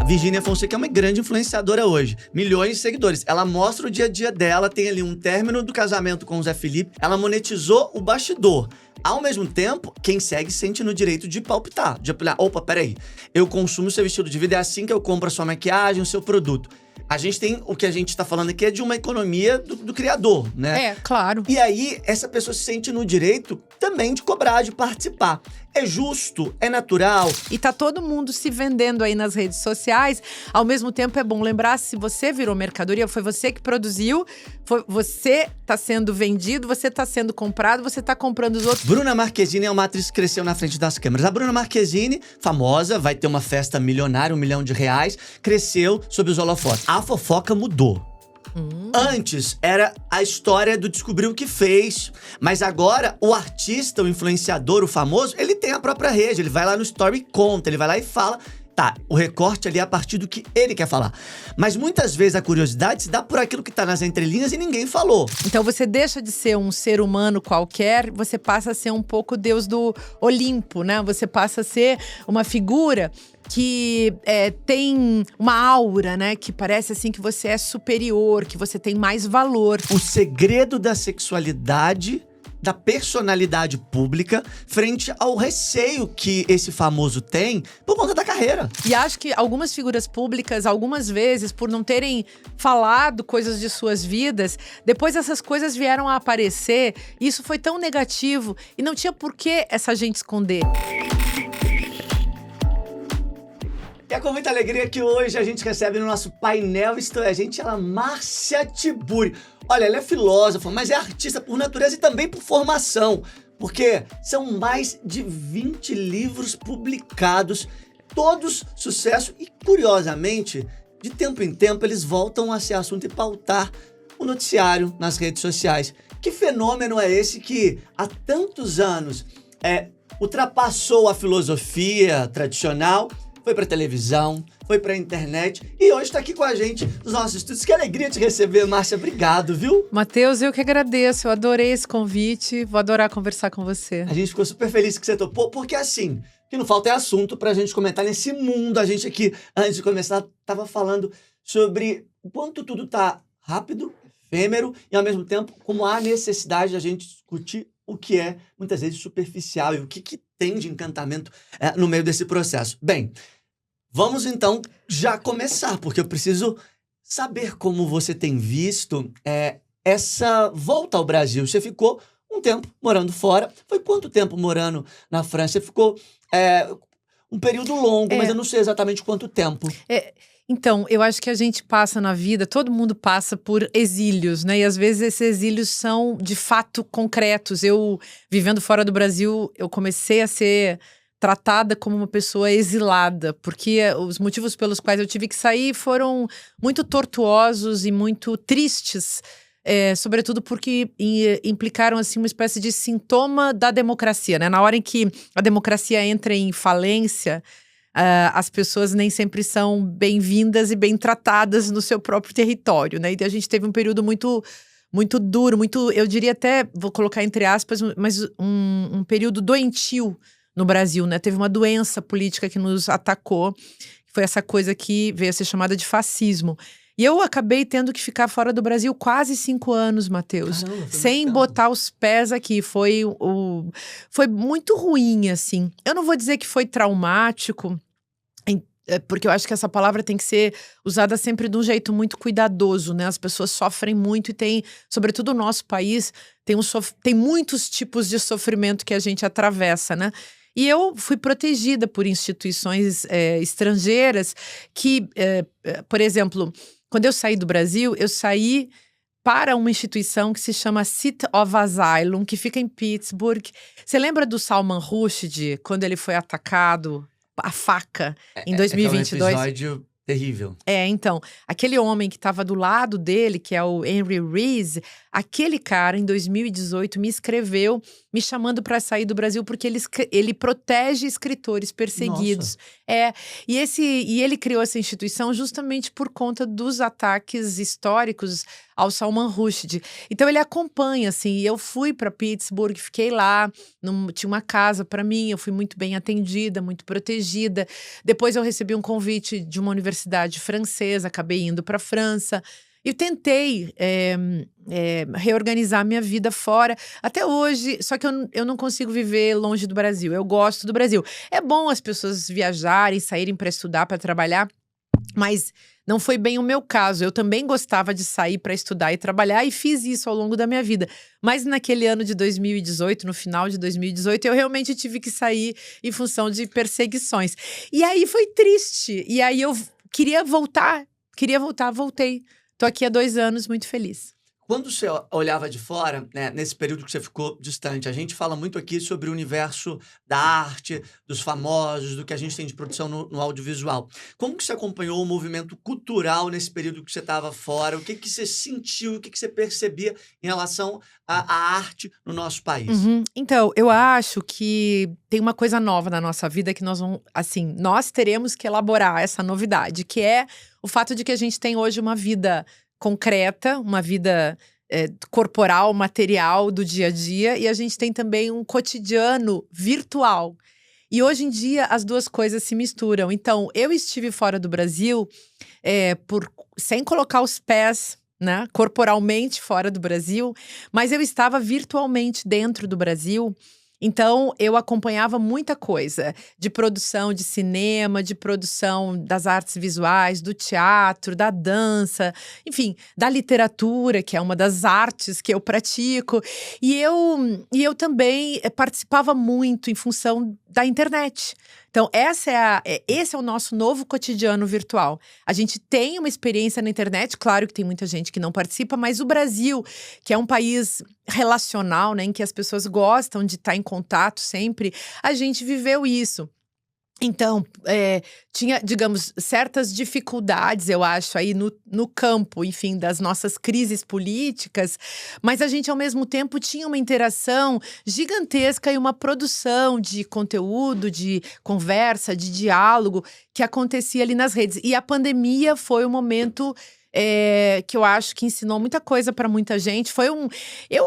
Virgínia Fonseca é uma grande influenciadora hoje. Milhões de seguidores. Ela mostra o dia a dia dela, tem ali um término do casamento com o Zé Felipe. Ela monetizou o bastidor. Ao mesmo tempo, quem segue sente no direito de palpitar, de apilar. Opa, peraí. Eu consumo o seu estilo de vida, é assim que eu compro a sua maquiagem, o seu produto. A gente tem, o que a gente tá falando aqui é de uma economia do criador, né? É, claro. E aí, essa pessoa se sente no direito também de cobrar, de participar. É justo, é natural. E tá todo mundo se vendendo aí nas redes sociais. Ao mesmo tempo, é bom lembrar, se você virou mercadoria, foi você que produziu, você tá sendo vendido, você tá sendo comprado, você tá comprando os outros. Bruna Marquezine é uma atriz que cresceu na frente das câmeras. A Bruna Marquezine, famosa, vai ter uma festa milionária, R$1 milhão, cresceu sob os holofotes. A fofoca mudou. Antes era a história do descobrir o que fez, mas agora o artista, o influenciador, o famoso, ele tem a própria rede, ele vai lá no story e conta, ele vai lá e fala. Tá, o recorte ali é a partir do que ele quer falar. Mas muitas vezes a curiosidade se dá por aquilo que tá nas entrelinhas e ninguém falou. Então você deixa de ser um ser humano qualquer, você passa a ser um pouco Deus do Olimpo, né? Você passa a ser uma figura que tem uma aura, né? Que parece assim que você é superior, que você tem mais valor. O segredo da sexualidade, da personalidade pública, frente ao receio que esse famoso tem por conta da carreira. E acho que algumas figuras públicas, algumas vezes, por não terem falado coisas de suas vidas, depois essas coisas vieram a aparecer, e isso foi tão negativo, e não tinha por que essa gente esconder. E é com muita alegria que hoje a gente recebe no nosso painel, isto é, ela, Márcia Tiburi. Olha, ela é filósofa, mas é artista por natureza e também por formação. Porque são mais de 20 livros publicados, todos sucesso. E, curiosamente, de tempo em tempo, eles voltam a ser assunto e pautar o noticiário nas redes sociais. Que fenômeno é esse que, há tantos anos, ultrapassou a filosofia tradicional, foi pra televisão, foi pra internet e hoje tá aqui com a gente nos nossos estúdios. Que alegria te receber, Márcia. Obrigado, viu? Matheus, eu que agradeço. Eu adorei esse convite. Vou adorar conversar com você. A gente ficou super feliz que você topou, porque assim, o que não falta é assunto pra gente comentar nesse mundo. A gente aqui, antes de começar, tava falando sobre o quanto tudo tá rápido, efêmero e, ao mesmo tempo, como há necessidade da gente discutir o que é, muitas vezes, superficial e o que tem de encantamento no meio desse processo. Bem, vamos então já começar, porque eu preciso saber como você tem visto essa volta ao Brasil. Você ficou um tempo morando fora. Foi quanto tempo morando na França? Você ficou um período longo, mas eu não sei exatamente quanto tempo. Então, eu acho que a gente passa na vida, todo mundo passa por exílios, né? E às vezes esses exílios são, de fato, concretos. Eu, vivendo fora do Brasil, eu comecei a ser tratada como uma pessoa exilada, porque os motivos pelos quais eu tive que sair foram muito tortuosos e muito tristes, sobretudo porque implicaram assim, uma espécie de sintoma da democracia, né? Na hora em que a democracia entra em falência, as pessoas nem sempre são bem-vindas e bem tratadas no seu próprio território, né? E a gente teve um período muito, muito duro, muito, eu diria até, vou colocar entre aspas, mas um período doentio no Brasil, né? Teve uma doença política que nos atacou, que foi essa coisa que veio a ser chamada de fascismo. E eu acabei tendo que ficar fora do Brasil quase 5 anos, Matheus. Caramba, sem botar os pés aqui. Foi muito ruim, assim. Eu não vou dizer que foi traumático, porque eu acho que essa palavra tem que ser usada sempre de um jeito muito cuidadoso, né? As pessoas sofrem muito e tem, sobretudo o nosso país, tem muitos tipos de sofrimento que a gente atravessa, né? E eu fui protegida por instituições estrangeiras que, por exemplo, quando eu saí do Brasil, eu saí para uma instituição que se chama City of Asylum, que fica em Pittsburgh. Você lembra do Salman Rushdie, quando ele foi atacado a faca em 2022? É um episódio terrível. Então, aquele homem que estava do lado dele, que é o Henry Rees, aquele cara, em 2018, me escreveu me chamando para sair do Brasil porque ele protege escritores perseguidos. Nossa. E ele criou essa instituição justamente por conta dos ataques históricos ao Salman Rushdie. Então ele acompanha, assim, e eu fui para Pittsburgh, fiquei lá, tinha uma casa para mim, eu fui muito bem atendida, muito protegida. Depois eu recebi um convite de uma universidade universidade francesa, acabei indo para a França. Eu tentei reorganizar minha vida fora, até hoje, só que eu não consigo viver longe do Brasil. Eu gosto do Brasil. É bom as pessoas viajarem, saírem para estudar, para trabalhar, mas não foi bem o meu caso. Eu também gostava de sair para estudar e trabalhar e fiz isso ao longo da minha vida. Mas naquele ano de 2018, no final de 2018, eu realmente tive que sair em função de perseguições. E aí foi triste. E aí eu queria voltar, voltei. Tô aqui há 2 anos, muito feliz. Quando você olhava de fora, né, nesse período que você ficou distante, a gente fala muito aqui sobre o universo da arte, dos famosos, do que a gente tem de produção no audiovisual. Como que você acompanhou o movimento cultural nesse período que você estava fora? O que que você sentiu, o que que você percebia em relação à arte no nosso país? Então, eu acho que tem uma coisa nova na nossa vida que nós teremos que elaborar essa novidade, que é o fato de que a gente tem hoje uma vida concreta, uma vida corporal, material do dia a dia, e a gente tem também um cotidiano virtual. E hoje em dia as duas coisas se misturam. Então, eu estive fora do Brasil sem colocar os pés, né, corporalmente fora do Brasil, mas eu estava virtualmente dentro do Brasil. Então, eu acompanhava muita coisa de produção de cinema, de produção das artes visuais, do teatro, da dança, enfim, da literatura, que é uma das artes que eu pratico. E eu também participava muito em função da internet. Então, esse é o nosso novo cotidiano virtual. A gente tem uma experiência na internet, claro que tem muita gente que não participa, mas o Brasil, que é um país relacional, né, em que as pessoas gostam de estar em contato sempre, a gente viveu isso. Então, tinha, digamos, certas dificuldades, eu acho, aí no campo, enfim, das nossas crises políticas, mas a gente, ao mesmo tempo, tinha uma interação gigantesca e uma produção de conteúdo, de conversa, de diálogo que acontecia ali nas redes. E a pandemia foi um momento que eu acho que ensinou muita coisa para muita gente. Foi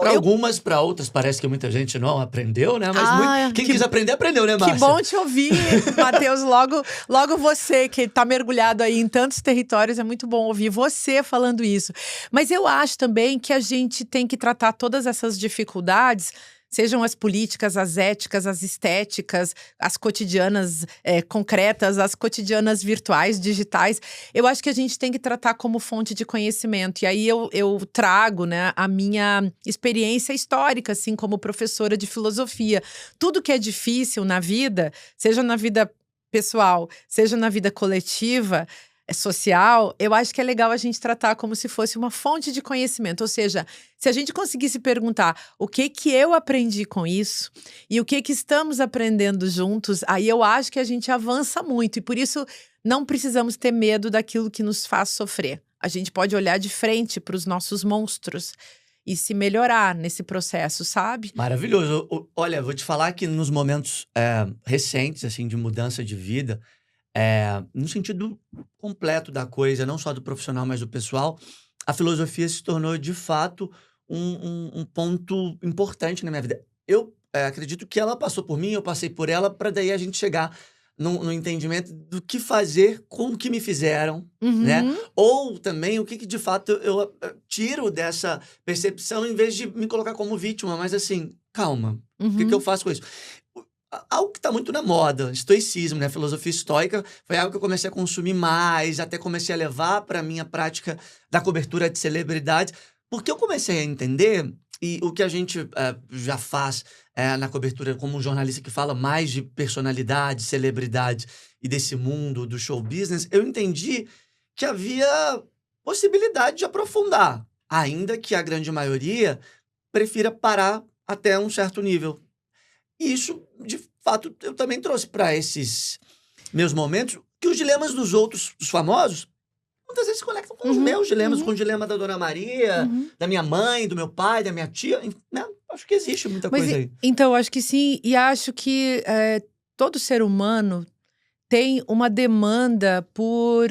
Para algumas, para outras, parece que muita gente não aprendeu, né? Mas quem quis aprender, aprendeu, né, Márcia? Que bom te ouvir, Matheus. Logo você, que tá mergulhado aí em tantos territórios, é muito bom ouvir você falando isso. Mas eu acho também que a gente tem que tratar todas essas dificuldades, sejam as políticas, as éticas, as estéticas, as cotidianas concretas, as cotidianas virtuais, digitais. Eu acho que a gente tem que tratar como fonte de conhecimento. E aí eu trago, né, a minha experiência histórica, assim, como professora de filosofia. Tudo que é difícil na vida, seja na vida pessoal, seja na vida coletiva, social, eu acho que é legal a gente tratar como se fosse uma fonte de conhecimento. Ou seja, se a gente conseguisse perguntar o que eu aprendi com isso e o que estamos aprendendo juntos, aí eu acho que a gente avança muito. E por isso não precisamos ter medo daquilo que nos faz sofrer. A gente pode olhar de frente para os nossos monstros e se melhorar nesse processo, sabe? Maravilhoso. Olha, vou te falar que nos momentos recentes, assim, de mudança de vida, no sentido completo da coisa, não só do profissional, mas do pessoal, a filosofia se tornou, de fato, um ponto importante na minha vida. Eu acredito que ela passou por mim, eu passei por ela, para daí a gente chegar no entendimento do que fazer com o que me fizeram, né? Ou também o que de fato eu tiro dessa percepção, em vez de me colocar como vítima, mas assim, calma, o que eu faço com isso? Algo que está muito na moda, estoicismo, né? Filosofia estoica, foi algo que eu comecei a consumir mais, até comecei a levar para a minha prática da cobertura de celebridades, porque eu comecei a entender, e o que a gente já faz na cobertura como um jornalista que fala mais de personalidade, celebridade e desse mundo do show business, eu entendi que havia possibilidade de aprofundar, ainda que a grande maioria prefira parar até um certo nível. E isso, de fato, eu também trouxe para esses meus momentos, que os dilemas dos outros, dos famosos, muitas vezes se conectam com os meus dilemas, com o dilema da Dona Maria, da minha mãe, do meu pai, da minha tia, né? Acho que existe muita coisa aí. Então, acho que sim, e acho que todo ser humano tem uma demanda por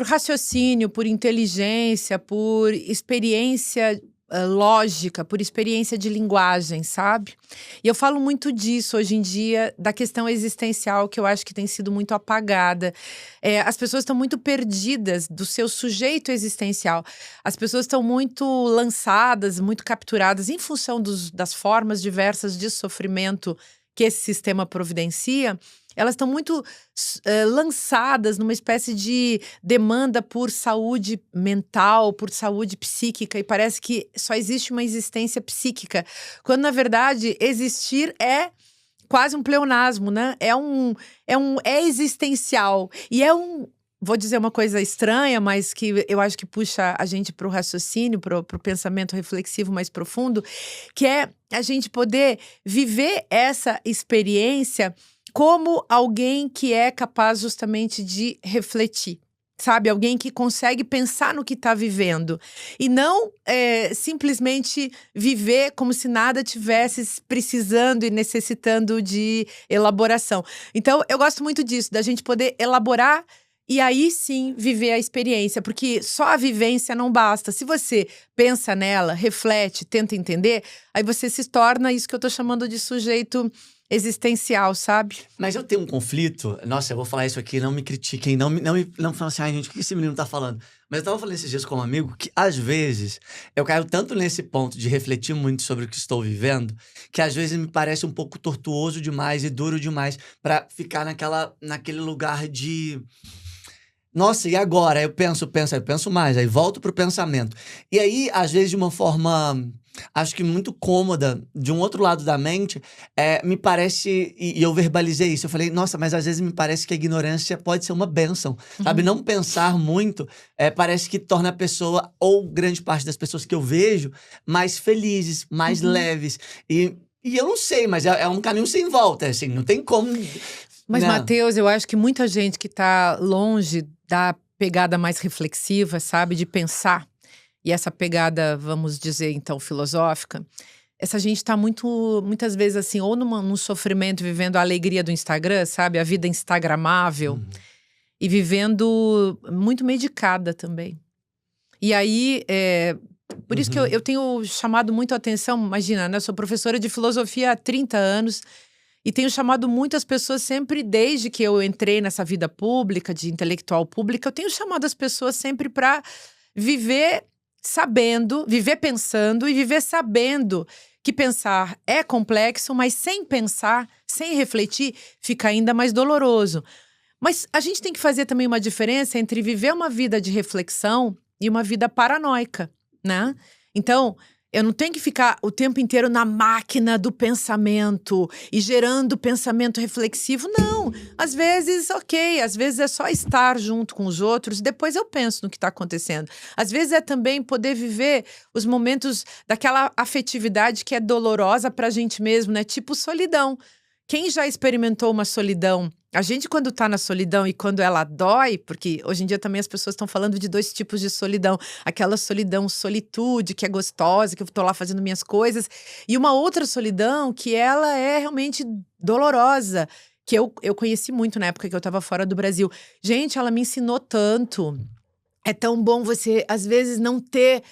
raciocínio, por inteligência, por experiência lógica, por experiência de linguagem, sabe? E eu falo muito disso hoje em dia, da questão existencial, que eu acho que tem sido muito apagada. As pessoas estão muito perdidas do seu sujeito existencial. As pessoas estão muito lançadas, muito capturadas em função das formas diversas de sofrimento que esse sistema providencia. Elas estão muito lançadas numa espécie de demanda por saúde mental, por saúde psíquica, e parece que só existe uma existência psíquica, quando na verdade existir é quase um pleonasmo, né? É existencial e vou dizer uma coisa estranha, mas que eu acho que puxa a gente para o raciocínio, para o pensamento reflexivo mais profundo, que é a gente poder viver essa experiência como alguém que é capaz justamente de refletir, sabe? Alguém que consegue pensar no que está vivendo e não simplesmente viver como se nada tivesse precisando e necessitando de elaboração. Então, eu gosto muito disso, da gente poder elaborar e aí sim viver a experiência, porque só a vivência não basta. Se você pensa nela, reflete, tenta entender, aí você se torna isso que eu tô chamando de sujeito existencial, sabe? Mas eu tenho um conflito. Nossa, eu vou falar isso aqui, não me critiquem, não falem assim, ai, gente, o que esse menino tá falando? Mas eu tava falando esses dias com um amigo que, às vezes, eu caio tanto nesse ponto de refletir muito sobre o que estou vivendo, que às vezes me parece um pouco tortuoso demais e duro demais pra ficar naquele lugar de... Nossa, e agora? Eu penso mais, aí volto pro pensamento. E aí, às vezes, de uma forma, acho que muito cômoda, de um outro lado da mente, me parece, e eu verbalizei isso, eu falei, nossa, mas às vezes me parece que a ignorância pode ser uma bênção, sabe? Não pensar muito, parece que torna a pessoa, ou grande parte das pessoas que eu vejo, mais felizes, mais leves. E eu não sei, mas é um caminho sem volta, assim, não tem como... Mas, né? Matheus, eu acho que muita gente que tá longe da pegada mais reflexiva, sabe? De pensar. E essa pegada, vamos dizer, então, filosófica. Essa gente tá muitas vezes assim, ou num sofrimento, vivendo a alegria do Instagram, sabe? A vida instagramável. E vivendo muito medicada também. E aí, por isso que eu tenho chamado muito a atenção, imagina, né? Eu sou professora de filosofia há 30 anos. E tenho chamado muitas pessoas sempre, desde que eu entrei nessa vida pública, de intelectual pública, eu tenho chamado as pessoas sempre para viver sabendo, viver pensando e viver sabendo que pensar é complexo, mas sem pensar, sem refletir, fica ainda mais doloroso. Mas a gente tem que fazer também uma diferença entre viver uma vida de reflexão e uma vida paranoica, né? Então... eu não tenho que ficar o tempo inteiro na máquina do pensamento e gerando pensamento reflexivo, não. Às vezes, ok, às vezes é só estar junto com os outros e depois eu penso no que está acontecendo. Às vezes é também poder viver os momentos daquela afetividade que é dolorosa pra gente mesmo, né? Tipo solidão. Quem já experimentou uma solidão? A gente, quando tá na solidão e quando ela dói, porque hoje em dia também as pessoas estão falando de 2 tipos de solidão. Aquela solidão, solitude, que é gostosa, que eu tô lá fazendo minhas coisas. E uma outra solidão que ela é realmente dolorosa, que eu conheci muito na época que eu tava fora do Brasil. Gente, ela me ensinou tanto. É tão bom você, às vezes, não ter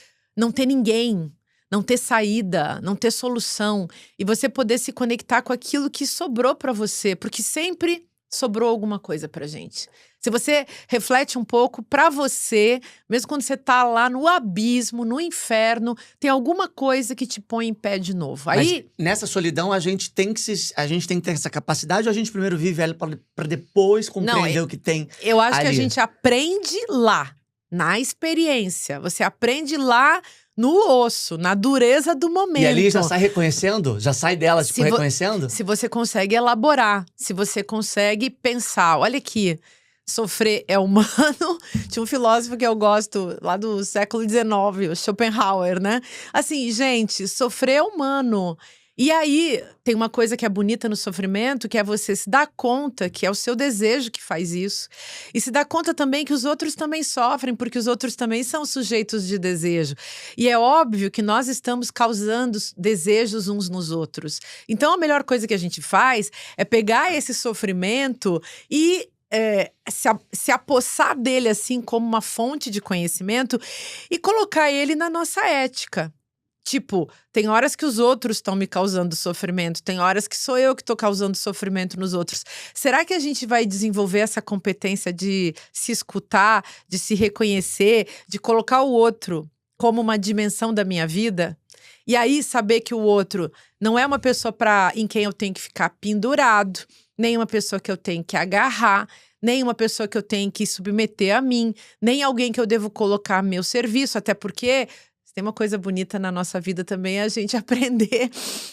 ninguém. Não ter saída, não ter solução. E você poder se conectar com aquilo que sobrou pra você. Porque sempre sobrou alguma coisa pra gente. Se você reflete um pouco pra você, mesmo quando você tá lá no abismo, no inferno, tem alguma coisa que te põe em pé de novo. Aí, mas nessa solidão, a gente tem que ter essa capacidade, ou a gente primeiro vive ela pra depois compreender o que tem eu acho ali? que a gente aprende lá, na experiência. Você aprende lá no osso, na dureza do momento. E ali já sai reconhecendo? Já sai dela, tipo, reconhecendo? Se você consegue elaborar, se você consegue pensar. Olha aqui, sofrer é humano. Tinha um filósofo que eu gosto, lá do século XIX, o Schopenhauer, né? Assim, gente, sofrer é humano. E aí, tem uma coisa que é bonita no sofrimento, que é você se dar conta que é o seu desejo que faz isso. E se dar conta também que os outros também sofrem, porque os outros também são sujeitos de desejo. E é óbvio que nós estamos causando desejos uns nos outros. Então, a melhor coisa que a gente faz é pegar esse sofrimento e se apossar dele assim como uma fonte de conhecimento e colocar ele na nossa ética. Tipo, tem horas que os outros estão me causando sofrimento, tem horas que sou eu que estou causando sofrimento nos outros. Será que a gente vai desenvolver essa competência de se escutar, de se reconhecer, de colocar o outro como uma dimensão da minha vida? E aí saber que o outro não é uma pessoa em quem eu tenho que ficar pendurado, nem uma pessoa que eu tenho que agarrar, nem uma pessoa que eu tenho que submeter a mim, nem alguém que eu devo colocar a meu serviço, até porque tem uma coisa bonita na nossa vida também, é a gente aprender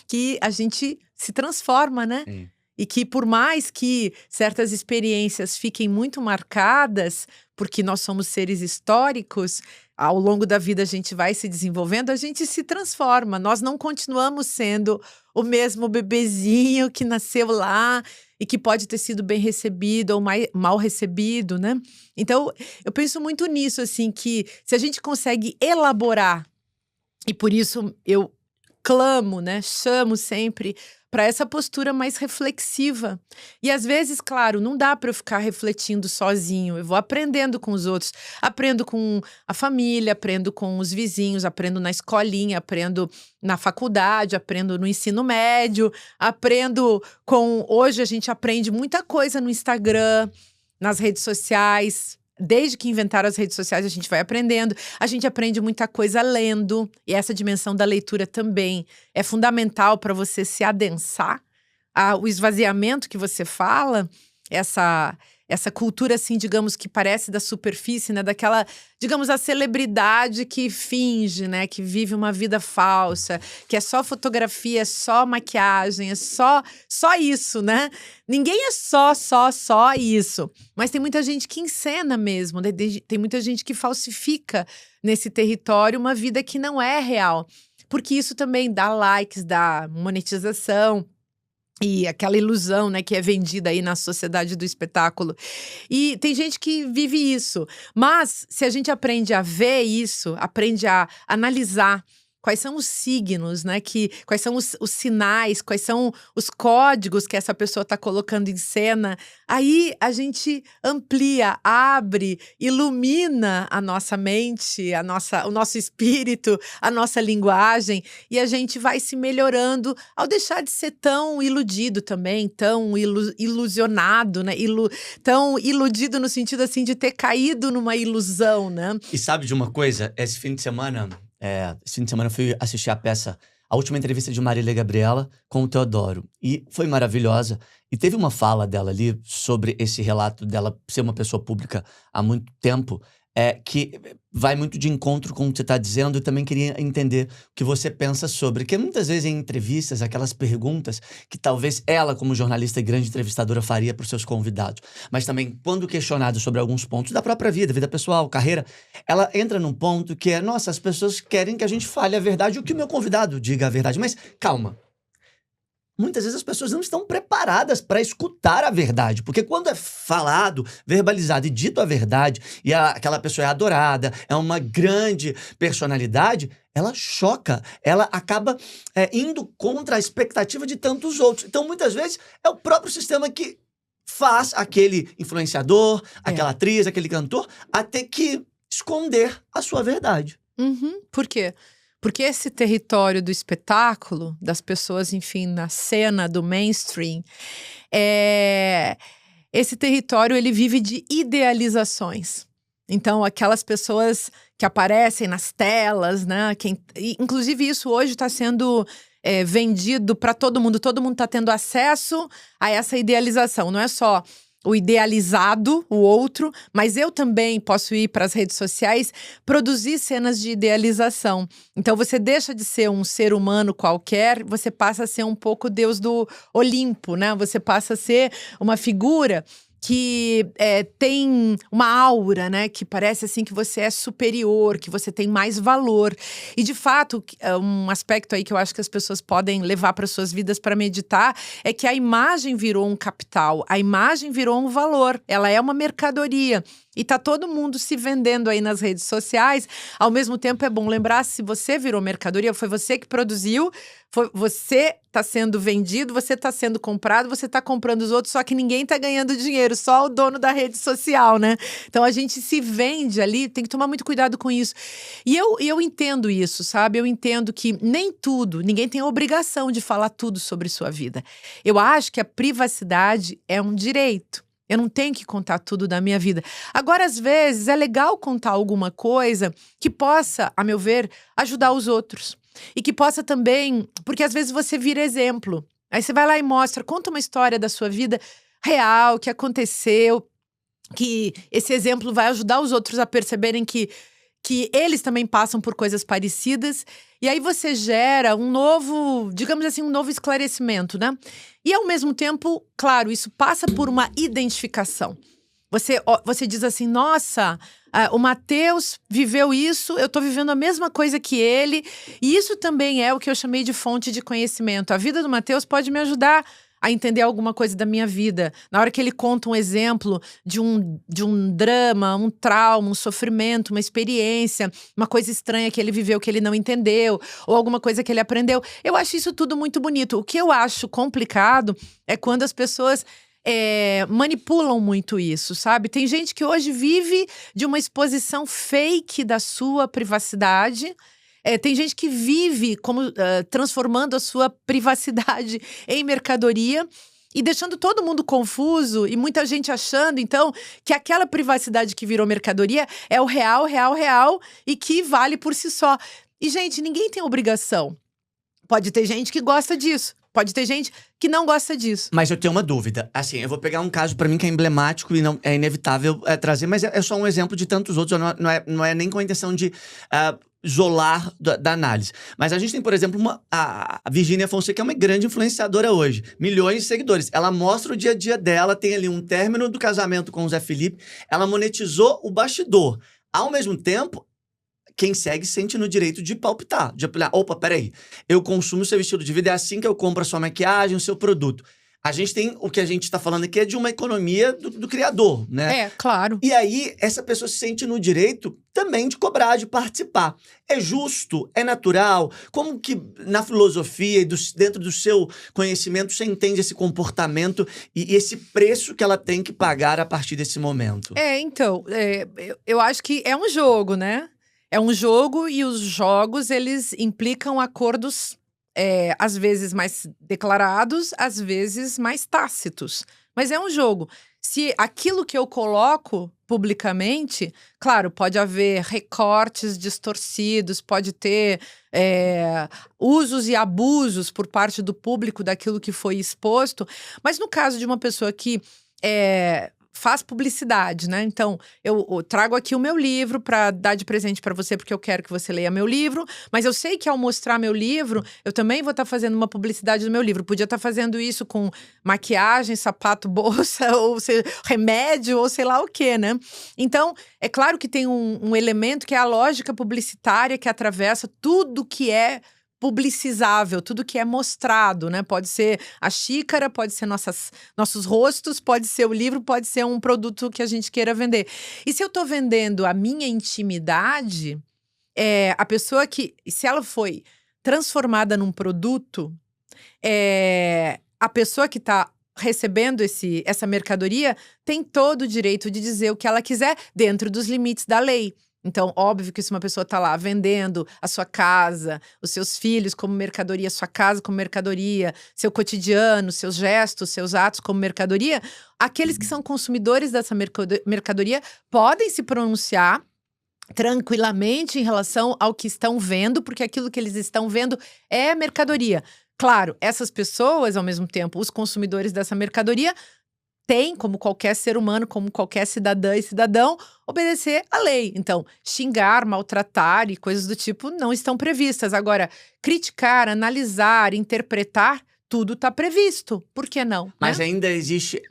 que a gente se transforma, né? Sim. E que por mais que certas experiências fiquem muito marcadas, porque nós somos seres históricos, ao longo da vida a gente vai se desenvolvendo, a gente se transforma. Nós não continuamos sendo o mesmo bebezinho que nasceu lá e que pode ter sido bem recebido ou mal recebido, né? Então, eu penso muito nisso, assim, que se a gente consegue elaborar, e por isso eu clamo, né, chamo sempre para essa postura mais reflexiva. E às vezes, claro, não dá para eu ficar refletindo sozinho. Eu vou aprendendo com os outros. Aprendo com a família, aprendo com os vizinhos, aprendo na escolinha, aprendo na faculdade, aprendo no ensino médio, aprendo com... Hoje a gente aprende muita coisa no Instagram, nas redes sociais. Desde que inventaram as redes sociais, a gente vai aprendendo. A gente aprende muita coisa lendo. E essa dimensão da leitura também é fundamental para você se adensar. O esvaziamento que você fala, essa cultura, assim, digamos, que parece da superfície, né? Daquela, digamos, a celebridade que finge, né? Que vive uma vida falsa, que é só fotografia, é só maquiagem, é só isso, né? Ninguém é só isso. Mas tem muita gente que encena mesmo, né? Tem muita gente que falsifica nesse território uma vida que não é real. Porque isso também dá likes, dá monetização. E aquela ilusão, né, que é vendida aí na sociedade do espetáculo. E tem gente que vive isso. Mas se a gente aprende a ver isso, aprende a analisar quais são os signos, né? Quais são os sinais, quais são os códigos que essa pessoa está colocando em cena. Aí a gente amplia, abre, ilumina a nossa mente, o nosso espírito, a nossa linguagem. E a gente vai se melhorando ao deixar de ser tão iludido também, tão ilusionado, né? Tão iludido no sentido assim de ter caído numa ilusão, né? E sabe de uma coisa? Esse fim de semana eu fui assistir a última entrevista de Marília Gabriela com o Teodoro. E foi maravilhosa. E teve uma fala dela ali sobre esse relato dela ser uma pessoa pública há muito tempo, que vai muito de encontro com o que você está dizendo. Eu também queria entender o que você pensa sobre. Porque muitas vezes em entrevistas, aquelas perguntas que talvez ela, como jornalista e grande entrevistadora, faria para os seus convidados. Mas também, quando questionada sobre alguns pontos da própria vida pessoal, carreira, ela entra num ponto que é, nossa, as pessoas querem que a gente fale a verdade ou que o meu convidado diga a verdade. Mas calma. Muitas vezes as pessoas não estão preparadas para escutar a verdade. Porque quando é falado, verbalizado e dito a verdade, e aquela pessoa é adorada, é uma grande personalidade, ela choca, ela acaba indo contra a expectativa de tantos outros. Então, muitas vezes, é o próprio sistema que faz aquele influenciador, aquela atriz, aquele cantor, a ter que esconder a sua verdade. Uhum. Por quê? Porque esse território do espetáculo, das pessoas, enfim, na cena do mainstream, esse território ele vive de idealizações. Então, aquelas pessoas que aparecem nas telas, né? Inclusive, isso hoje está sendo vendido para todo mundo está tendo acesso a essa idealização. Não é só o idealizado, o outro, mas eu também posso ir para as redes sociais produzir cenas de idealização. Então você deixa de ser um ser humano qualquer, você passa a ser um pouco Deus do Olimpo, né? Você passa a ser uma figura que tem uma aura, né? Que parece assim que você é superior, que você tem mais valor. E de fato, um aspecto aí que eu acho que as pessoas podem levar para suas vidas para meditar é que a imagem virou um capital, a imagem virou um valor, ela é uma mercadoria. E tá todo mundo se vendendo aí nas redes sociais. Ao mesmo tempo, é bom lembrar, se você virou mercadoria, foi você que produziu, você tá sendo vendido, você tá sendo comprado, você tá comprando os outros, só que ninguém tá ganhando dinheiro, só o dono da rede social, né? Então, a gente se vende ali, tem que tomar muito cuidado com isso. E eu entendo isso, sabe? Eu entendo que nem tudo, ninguém tem a obrigação de falar tudo sobre sua vida. Eu acho que a privacidade é um direito. Eu não tenho que contar tudo da minha vida. Agora, às vezes, é legal contar alguma coisa que possa, a meu ver, ajudar os outros. E que possa também, porque às vezes você vira exemplo. Aí você vai lá e mostra, conta uma história da sua vida real, que aconteceu, que esse exemplo vai ajudar os outros a perceberem que eles também passam por coisas parecidas. E aí você gera um novo, digamos assim, um novo esclarecimento, né? E ao mesmo tempo, claro, isso passa por uma identificação. Você diz assim, nossa, o Matheus viveu isso, eu tô vivendo a mesma coisa que ele. E isso também é o que eu chamei de fonte de conhecimento. A vida do Matheus pode me ajudar a entender alguma coisa da minha vida. Na hora que ele conta um exemplo de um drama, um trauma, um sofrimento, uma experiência, uma coisa estranha que ele viveu, que ele não entendeu, ou alguma coisa que ele aprendeu. Eu acho isso tudo muito bonito. O que eu acho complicado é quando as pessoas manipulam muito isso, sabe? Tem gente que hoje vive de uma exposição fake da sua privacidade. Tem gente que vive transformando a sua privacidade em mercadoria e deixando todo mundo confuso e muita gente achando, então, que aquela privacidade que virou mercadoria é o real, real, real e que vale por si só. E, gente, ninguém tem obrigação. Pode ter gente que gosta disso. Pode ter gente que não gosta disso. Mas eu tenho uma dúvida. Assim, eu vou pegar um caso pra mim que é emblemático e não é inevitável trazer, mas é só um exemplo de tantos outros. Não é nem com a intenção de isolar da análise. Mas a gente tem, por exemplo, a Virgínia Fonseca, que é uma grande influenciadora hoje. Milhões de seguidores. Ela mostra o dia a dia dela, tem ali um término do casamento com o Zé Felipe. Ela monetizou o bastidor. Ao mesmo tempo, quem segue sente no direito de palpitar, de apilar. Opa, peraí, eu consumo o seu estilo de vida, é assim que eu compro a sua maquiagem, o seu produto. A gente tem, o que a gente tá falando aqui é de uma economia do criador, né? Claro. E aí, essa pessoa se sente no direito também de cobrar, de participar. É justo? É natural? Como que na filosofia e dentro do seu conhecimento você entende esse comportamento e esse preço que ela tem que pagar a partir desse momento? Então, eu acho que é um jogo, né? É um jogo e os jogos, eles implicam acordos, às vezes mais declarados, às vezes mais tácitos. Mas é um jogo. Se aquilo que eu coloco publicamente, claro, pode haver recortes distorcidos, pode ter usos e abusos por parte do público daquilo que foi exposto. Mas no caso de uma pessoa que faz publicidade, né? Então, eu trago aqui o meu livro para dar de presente para você, porque eu quero que você leia meu livro, mas eu sei que ao mostrar meu livro, eu também vou estar fazendo uma publicidade do meu livro. Podia estar fazendo isso com maquiagem, sapato, bolsa, ou remédio, ou sei lá o quê, né? Então, é claro que tem um elemento que é a lógica publicitária que atravessa tudo que é publicizável, tudo que é mostrado, né? Pode ser a xícara, pode ser nossos rostos, pode ser o livro, pode ser um produto que a gente queira vender. E se eu tô vendendo a minha intimidade, a pessoa que, se ela foi transformada num produto, a pessoa que tá recebendo essa mercadoria tem todo o direito de dizer o que ela quiser dentro dos limites da lei. Então, óbvio que se uma pessoa está lá vendendo a sua casa, os seus filhos como mercadoria, sua casa como mercadoria, seu cotidiano, seus gestos, seus atos como mercadoria, aqueles que são consumidores dessa mercadoria podem se pronunciar tranquilamente em relação ao que estão vendo, porque aquilo que eles estão vendo é mercadoria. Claro, essas pessoas, ao mesmo tempo, os consumidores dessa mercadoria, tem, como qualquer ser humano, como qualquer cidadã e cidadão, obedecer à lei. Então, xingar, maltratar e coisas do tipo não estão previstas. Agora, criticar, analisar, interpretar, tudo está previsto. Por que não? Mas né? ainda existe,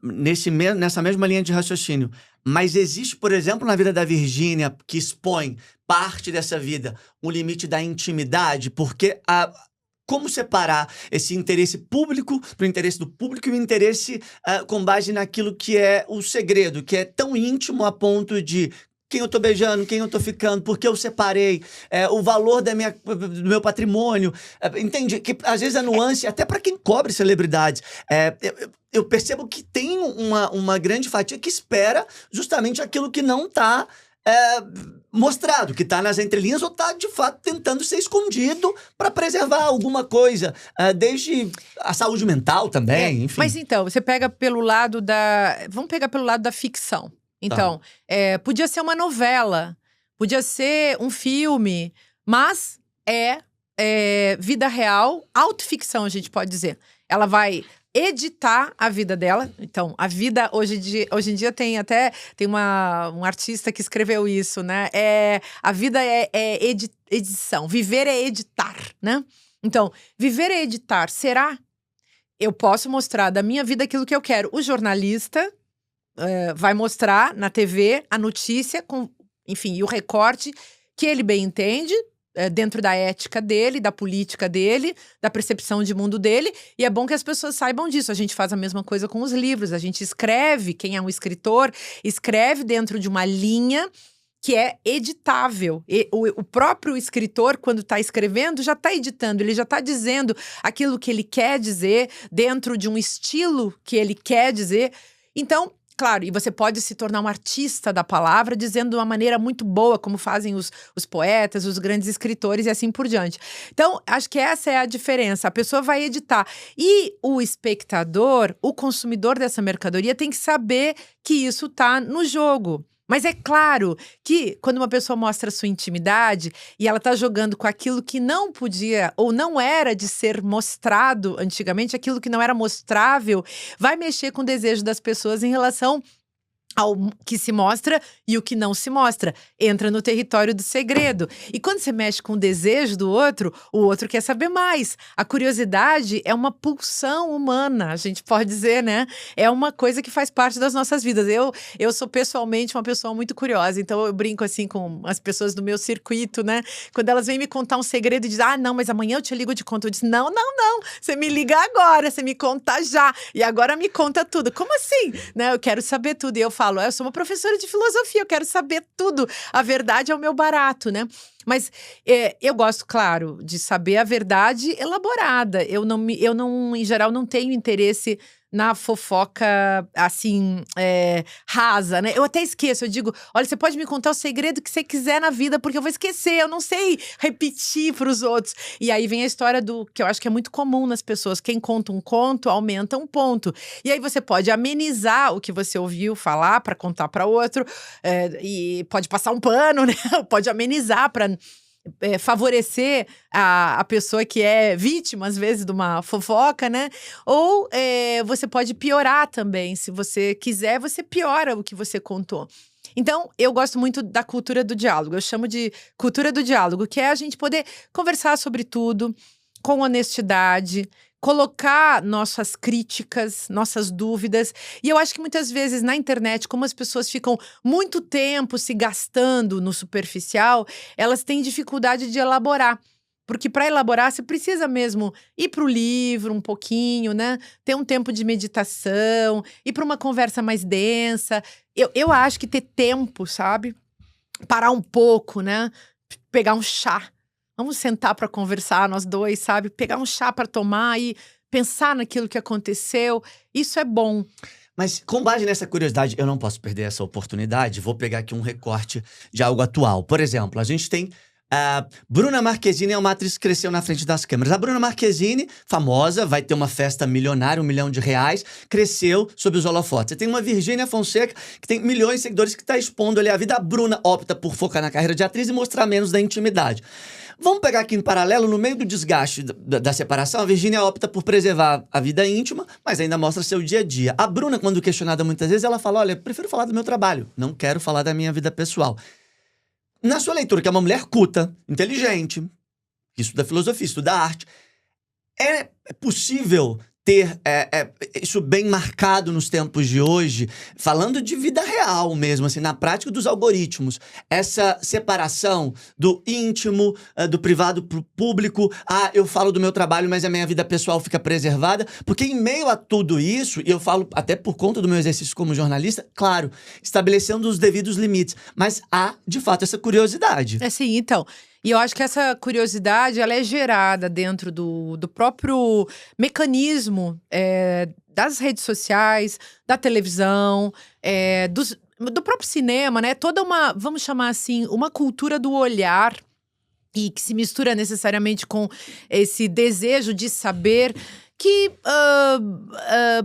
nessa mesma linha de raciocínio, mas existe, por exemplo, na vida da Virgínia, que expõe parte dessa vida, um limite da intimidade, porque como separar esse interesse público pro interesse do público e o interesse com base naquilo que é o segredo, que é tão íntimo a ponto de quem eu tô beijando, quem eu tô ficando, por que eu separei, o valor do meu patrimônio. Entende? Que às vezes a nuance, até para quem cobre celebridades, eu percebo que tem uma grande fatia que espera justamente aquilo que não tá mostrado, que tá nas entrelinhas ou tá de fato tentando ser escondido para preservar alguma coisa, desde a saúde mental também, enfim. Mas então, você pega pelo lado da... Vamos pegar pelo lado da ficção. Então, podia ser uma novela, podia ser um filme, mas é vida real, autoficção, a gente pode dizer. Ela vai editar a vida dela. Então, a vida, hoje em dia tem um artista que escreveu isso, né? A vida é edição, viver é editar, né? Então, viver é editar, será? Eu posso mostrar da minha vida aquilo que eu quero. O jornalista vai mostrar na TV a notícia, enfim, e o recorte que ele bem entende, dentro da ética dele, da política dele, da percepção de mundo dele. E é bom que as pessoas saibam disso. A gente faz a mesma coisa com os livros. A gente escreve, quem é um escritor, escreve dentro de uma linha que é editável. O próprio escritor, quando está escrevendo, já está editando. Ele já está dizendo aquilo que ele quer dizer, dentro de um estilo que ele quer dizer. Então, claro, e você pode se tornar um artista da palavra, dizendo de uma maneira muito boa, como fazem os poetas, os grandes escritores e assim por diante. Então, acho que essa é a diferença. A pessoa vai editar. E o espectador, o consumidor dessa mercadoria, tem que saber que isso está no jogo. Mas é claro que quando uma pessoa mostra a sua intimidade e ela está jogando com aquilo que não podia ou não era de ser mostrado antigamente, aquilo que não era mostrável, vai mexer com o desejo das pessoas em relação ao que se mostra e o que não se mostra. Entra no território do segredo. E quando você mexe com o desejo do outro, o outro quer saber mais. A curiosidade é uma pulsão humana, a gente pode dizer, né? É uma coisa que faz parte das nossas vidas. Eu sou pessoalmente uma pessoa muito curiosa, então eu brinco assim com as pessoas do meu circuito, né? Quando elas vêm me contar um segredo e dizem, não, mas amanhã eu te ligo de conta. Eu disse, não, você me liga agora, você me conta já. E agora me conta tudo. Como assim? Né? Eu quero saber tudo. E eu falo, eu sou uma professora de filosofia, eu quero saber tudo. A verdade é o meu barato, né? Mas eu gosto, claro, de saber a verdade elaborada. Eu não, em geral, não tenho interesse na fofoca, assim, rasa, né? Eu até esqueço, eu digo, olha, você pode me contar o segredo que você quiser na vida, porque eu vou esquecer, eu não sei repetir para os outros. E aí vem a história que eu acho que é muito comum nas pessoas, quem conta um conto, aumenta um ponto. E aí você pode amenizar o que você ouviu falar para contar para outro, e pode passar um pano, né? Pode amenizar para favorecer a pessoa que é vítima, às vezes, de uma fofoca, né? Ou você pode piorar também. Se você quiser, você piora o que você contou. Então, eu gosto muito da cultura do diálogo. Eu chamo de cultura do diálogo, que é a gente poder conversar sobre tudo com honestidade, colocar nossas críticas, nossas dúvidas. E eu acho que muitas vezes na internet, como as pessoas ficam muito tempo se gastando no superficial, elas têm dificuldade de elaborar. Porque para elaborar, você precisa mesmo ir para o livro um pouquinho, né? Ter um tempo de meditação, ir para uma conversa mais densa. Eu acho que ter tempo, sabe? Parar um pouco, né? Pegar um chá. Vamos sentar para conversar, nós dois, sabe? Pegar um chá para tomar e pensar naquilo que aconteceu. Isso é bom. Mas com base nessa curiosidade, eu não posso perder essa oportunidade. Vou pegar aqui um recorte de algo atual. Por exemplo, a gente tem a Bruna Marquezine, é uma atriz que cresceu na frente das câmeras. A Bruna Marquezine, famosa, vai ter uma festa milionária, R$1 milhão, cresceu sob os holofotes. Você tem uma Virgínia Fonseca, que tem milhões de seguidores, que está expondo ali a vida. A Bruna opta por focar na carreira de atriz e mostrar menos da intimidade. Vamos pegar aqui em paralelo, no meio do desgaste da separação, a Virgínia opta por preservar a vida íntima, mas ainda mostra seu dia a dia. A Bruna, quando questionada muitas vezes, ela fala, olha, prefiro falar do meu trabalho, não quero falar da minha vida pessoal. Na sua leitura, que é uma mulher culta, inteligente, que estuda filosofia, estuda arte, é possível ter isso bem marcado nos tempos de hoje, falando de vida real mesmo, assim, na prática dos algoritmos. Essa separação do íntimo, do privado pro público. Eu falo do meu trabalho, mas a minha vida pessoal fica preservada. Porque em meio a tudo isso, e eu falo até por conta do meu exercício como jornalista, claro, estabelecendo os devidos limites. Mas há, de fato, essa curiosidade. Sim, então. E eu acho que essa curiosidade, ela é gerada dentro do próprio mecanismo das redes sociais, da televisão, do próprio cinema, né? Toda uma, vamos chamar assim, uma cultura do olhar e que se mistura necessariamente com esse desejo de saber que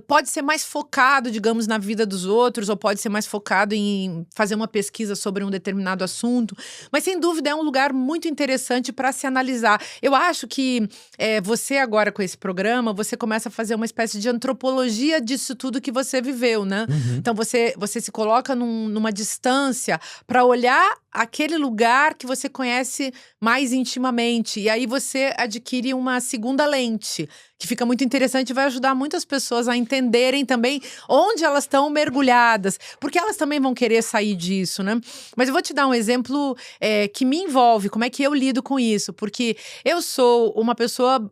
pode ser mais focado, digamos, na vida dos outros, ou pode ser mais focado em fazer uma pesquisa sobre um determinado assunto. Mas, sem dúvida, é um lugar muito interessante para se analisar. Eu acho que você agora, com esse programa, você começa a fazer uma espécie de antropologia disso tudo que você viveu, né? Uhum. Então, você se coloca numa distância para olhar aquele lugar que você conhece mais intimamente. E aí você adquire uma segunda lente, que fica muito interessante e vai ajudar muitas pessoas a entenderem também onde elas estão mergulhadas. Porque elas também vão querer sair disso, né? Mas eu vou te dar um exemplo que me envolve, como é que eu lido com isso. Porque eu sou uma pessoa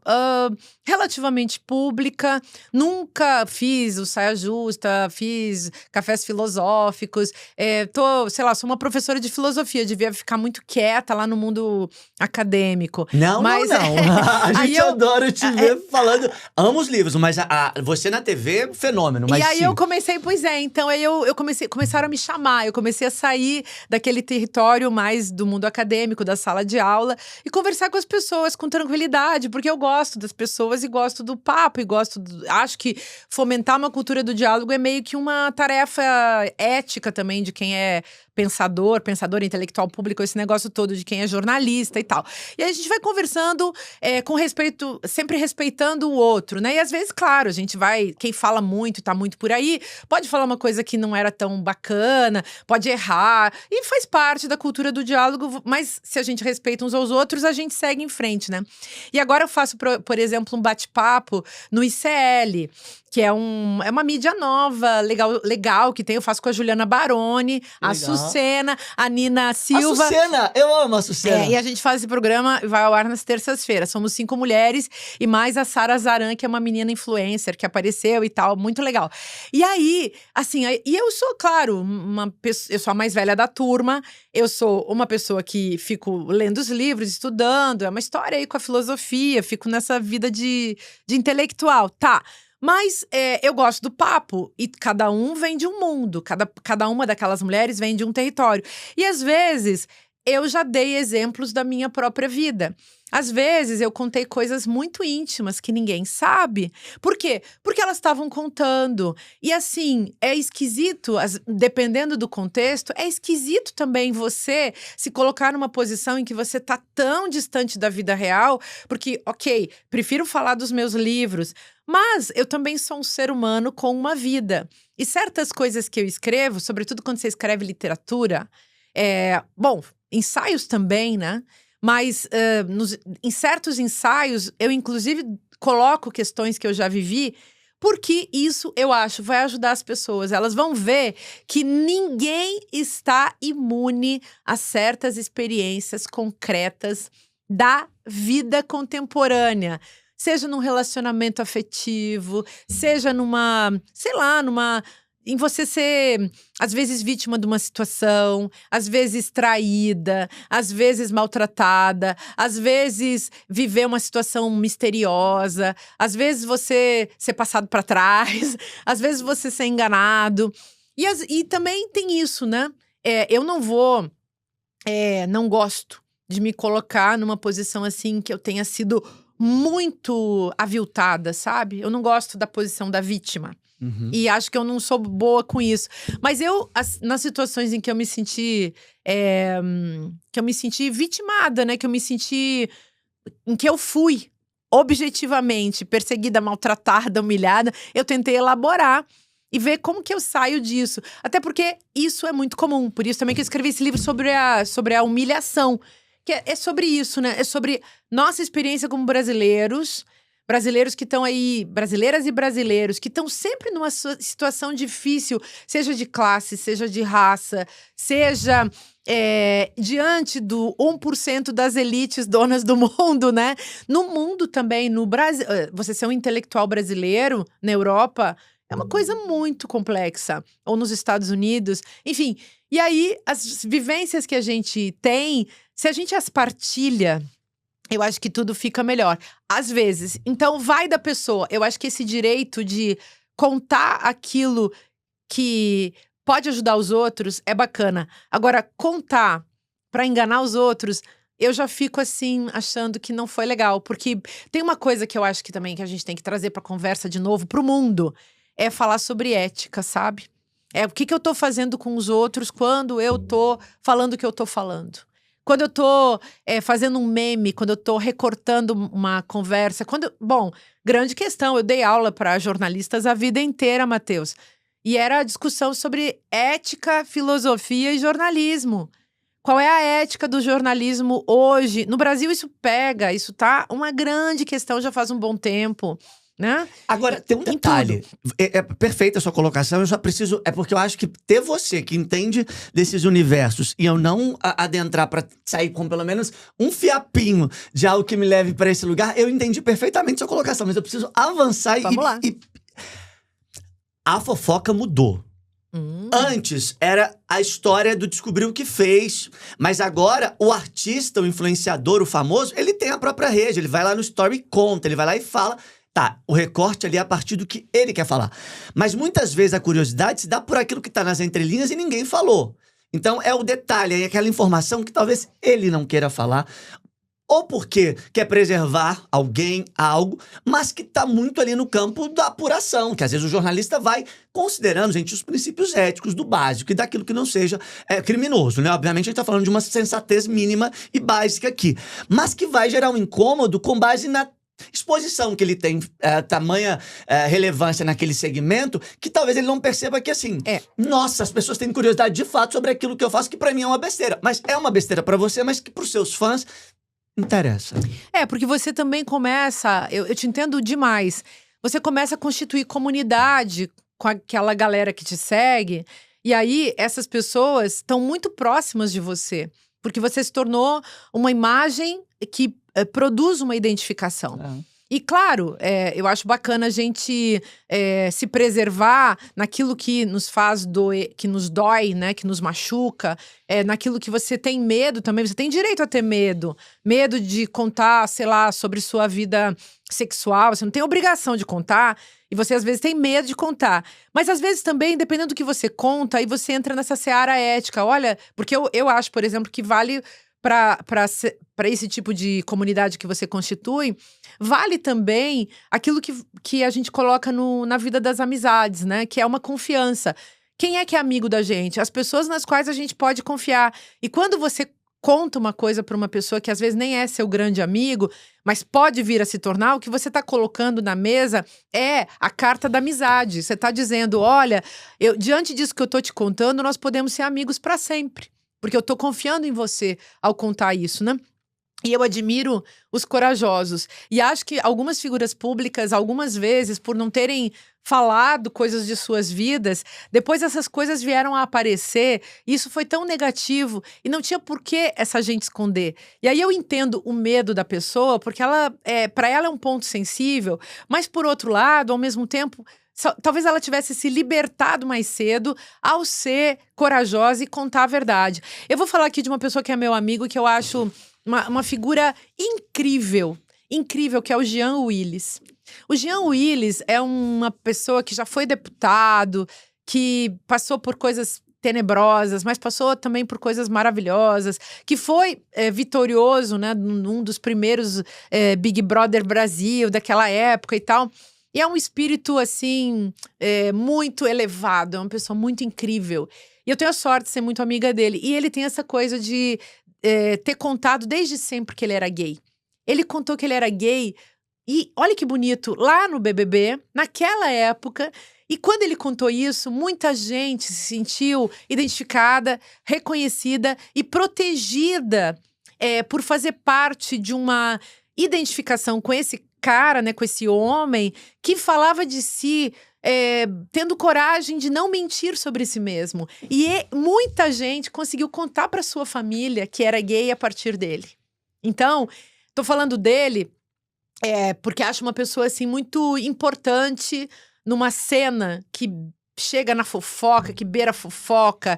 relativamente pública, nunca fiz o Saia Justa, fiz cafés filosóficos, sou uma professora de filosofia, devia ficar muito quieta lá no mundo acadêmico. Não. A gente adora te ver falando. Amo os livros, mas você na TV é um fenômeno. Mas e aí sim. eu comecei, então aí eu começaram a me chamar, eu comecei a sair daquele território mais do mundo acadêmico, da sala de aula, e conversar com as pessoas com tranquilidade, porque eu gosto das pessoas e gosto do papo, e acho que fomentar uma cultura do diálogo é meio que uma tarefa ética também de quem é pensador intelectual público, esse negócio todo de quem é jornalista e tal. E aí a gente vai conversando com respeito, sempre respeitando o outro, né? E às vezes, claro, a gente quem fala muito e tá muito por aí, pode falar uma coisa que não era tão bacana, pode errar, e faz parte da cultura do diálogo, mas se a gente respeita uns aos outros, a gente segue em frente, né? E agora eu faço, por exemplo, um bate-papo no ICL, que é uma mídia nova, legal que tem. Eu faço com a Juliana Baroni, a Sucena, a Nina Silva. A Sucena! Eu amo a Sucena! E a gente faz esse programa, vai ao ar nas terças-feiras. Somos 5 mulheres e mais a Sara Zaran, que é uma menina influencer que apareceu e tal, muito legal. E aí, assim, eu sou, claro, eu sou a mais velha da turma, eu sou uma pessoa que fico lendo os livros, estudando, é uma história aí com a filosofia, fico nessa vida de intelectual, tá? Mas eu gosto do papo e cada um vem de um mundo, cada uma daquelas mulheres vem de um território. E às vezes eu já dei exemplos da minha própria vida. Às vezes eu contei coisas muito íntimas que ninguém sabe. Por quê? Porque elas estavam contando. E assim, é esquisito, dependendo do contexto, é esquisito também você se colocar numa posição em que você tá tão distante da vida real. Porque, ok, prefiro falar dos meus livros, mas eu também sou um ser humano com uma vida. E certas coisas que eu escrevo, sobretudo quando você escreve literatura, ensaios também, né? Mas em certos ensaios, eu inclusive coloco questões que eu já vivi, porque isso, eu acho, vai ajudar as pessoas. Elas vão ver que ninguém está imune a certas experiências concretas da vida contemporânea. Seja num relacionamento afetivo, seja em você ser, às vezes, vítima de uma situação, às vezes traída, às vezes maltratada, às vezes viver uma situação misteriosa, às vezes você ser passado para trás, às vezes você ser enganado. E também tem isso, né? Eu não gosto de me colocar numa posição assim que eu tenha sido muito aviltada, sabe? Eu não gosto da posição da vítima. Uhum. E acho que eu não sou boa com isso. Mas nas situações em que eu me senti vitimada, né? Em que eu fui objetivamente perseguida, maltratada, humilhada, eu tentei elaborar e ver como que eu saio disso. Até porque isso é muito comum. Por isso também que eu escrevi esse livro sobre a humilhação. Que é sobre isso, né? É sobre nossa experiência como brasileiros, brasileiros que estão aí, brasileiras e brasileiros, que estão sempre numa situação difícil, seja de classe, seja de raça, seja diante do 1% das elites donas do mundo, né? No mundo também, no Brasil, você ser um intelectual brasileiro na Europa é uma coisa muito complexa. Ou nos Estados Unidos, enfim. E aí, as vivências que a gente tem, se a gente as partilha, eu acho que tudo fica melhor. Às vezes. Então, vai da pessoa. Eu acho que esse direito de contar aquilo que pode ajudar os outros é bacana. Agora, contar pra enganar os outros, eu já fico assim, achando que não foi legal. Porque tem uma coisa que eu acho que também que a gente tem que trazer pra conversa de novo, pro mundo, é falar sobre ética, sabe? O que eu tô fazendo com os outros quando eu tô falando o que eu tô falando. Quando eu tô fazendo um meme, quando eu tô recortando uma conversa. Bom, grande questão. Eu dei aula para jornalistas a vida inteira, Matheus. E era a discussão sobre ética, filosofia e jornalismo. Qual é a ética do jornalismo hoje? No Brasil isso pega, isso tá uma grande questão já faz um bom tempo. Né? Agora, tem um detalhe. É perfeita a sua colocação, eu só preciso. É porque eu acho que ter você que entende desses universos e eu não adentrar pra sair com pelo menos um fiapinho de algo que me leve pra esse lugar, eu entendi perfeitamente a sua colocação, mas eu preciso avançar. Vamos lá. A fofoca mudou. Antes era a história do descobrir o que fez, mas agora o artista, o influenciador, o famoso, ele tem a própria rede, ele vai lá no story e conta, ele vai lá e fala. Tá, o recorte ali é a partir do que ele quer falar. Mas muitas vezes a curiosidade se dá por aquilo que tá nas entrelinhas e ninguém falou. Então é o detalhe, é aquela informação que talvez ele não queira falar. Ou porque quer preservar alguém, algo, mas que tá muito ali no campo da apuração. Que às vezes o jornalista vai considerando, gente, os princípios éticos do básico e daquilo que não seja criminoso, né? Obviamente a gente tá falando de uma sensatez mínima e básica aqui. Mas que vai gerar um incômodo com base na exposição que ele tem, tamanha relevância naquele segmento, que talvez ele não perceba que assim, nossa, as pessoas têm curiosidade de fato sobre aquilo que eu faço, que pra mim é uma besteira. Mas é uma besteira pra você, mas que pros seus fãs interessa. Porque você também começa, eu te entendo demais, você começa a constituir comunidade com aquela galera que te segue, e aí essas pessoas estão muito próximas de você, porque você se tornou uma imagem que produz uma identificação. E claro, eu acho bacana a gente se preservar naquilo que nos faz doer, que nos dói, né? Que nos machuca, naquilo que você tem medo também. Você tem direito a ter medo. Medo de contar, sei lá, sobre sua vida sexual. Você não tem obrigação de contar. E você às vezes tem medo de contar. Mas às vezes também, dependendo do que você conta, aí você entra nessa seara ética. Olha, porque eu acho, por exemplo, que vale para esse tipo de comunidade que você constitui, vale também aquilo que a gente coloca na vida das amizades, né? Que é uma confiança. Quem é que é amigo da gente? As pessoas nas quais a gente pode confiar. E quando você conta uma coisa para uma pessoa que às vezes nem é seu grande amigo, mas pode vir a se tornar, o que você está colocando na mesa é a carta da amizade. Você está dizendo, olha, diante disso que eu estou te contando, nós podemos ser amigos para sempre. Porque eu tô confiando em você ao contar isso, né? E eu admiro os corajosos. E acho que algumas figuras públicas, algumas vezes, por não terem falado coisas de suas vidas, depois essas coisas vieram a aparecer, e isso foi tão negativo, e não tinha por que essa gente esconder. E aí eu entendo o medo da pessoa, porque para ela é um ponto sensível, mas por outro lado, ao mesmo tempo, talvez ela tivesse se libertado mais cedo ao ser corajosa e contar a verdade. Eu vou falar aqui de uma pessoa que é meu amigo, que eu acho uma figura incrível, que é o Jean Willis. O Jean Willis é uma pessoa que já foi deputado, que passou por coisas tenebrosas, mas passou também por coisas maravilhosas, que foi vitorioso, né, num dos primeiros Big Brother Brasil daquela época e tal. E é um espírito, assim, muito elevado, é uma pessoa muito incrível. E eu tenho a sorte de ser muito amiga dele. E ele tem essa coisa de ter contado desde sempre que ele era gay. Ele contou que ele era gay, e olha que bonito, lá no BBB, naquela época. E quando ele contou isso, muita gente se sentiu identificada, reconhecida e protegida por fazer parte de uma identificação com esse cara, né, com esse homem que falava de si tendo coragem de não mentir sobre si mesmo. E muita gente conseguiu contar para sua família que era gay a partir dele. Então, tô falando dele porque acho uma pessoa assim muito importante numa cena que chega na fofoca, que beira a fofoca,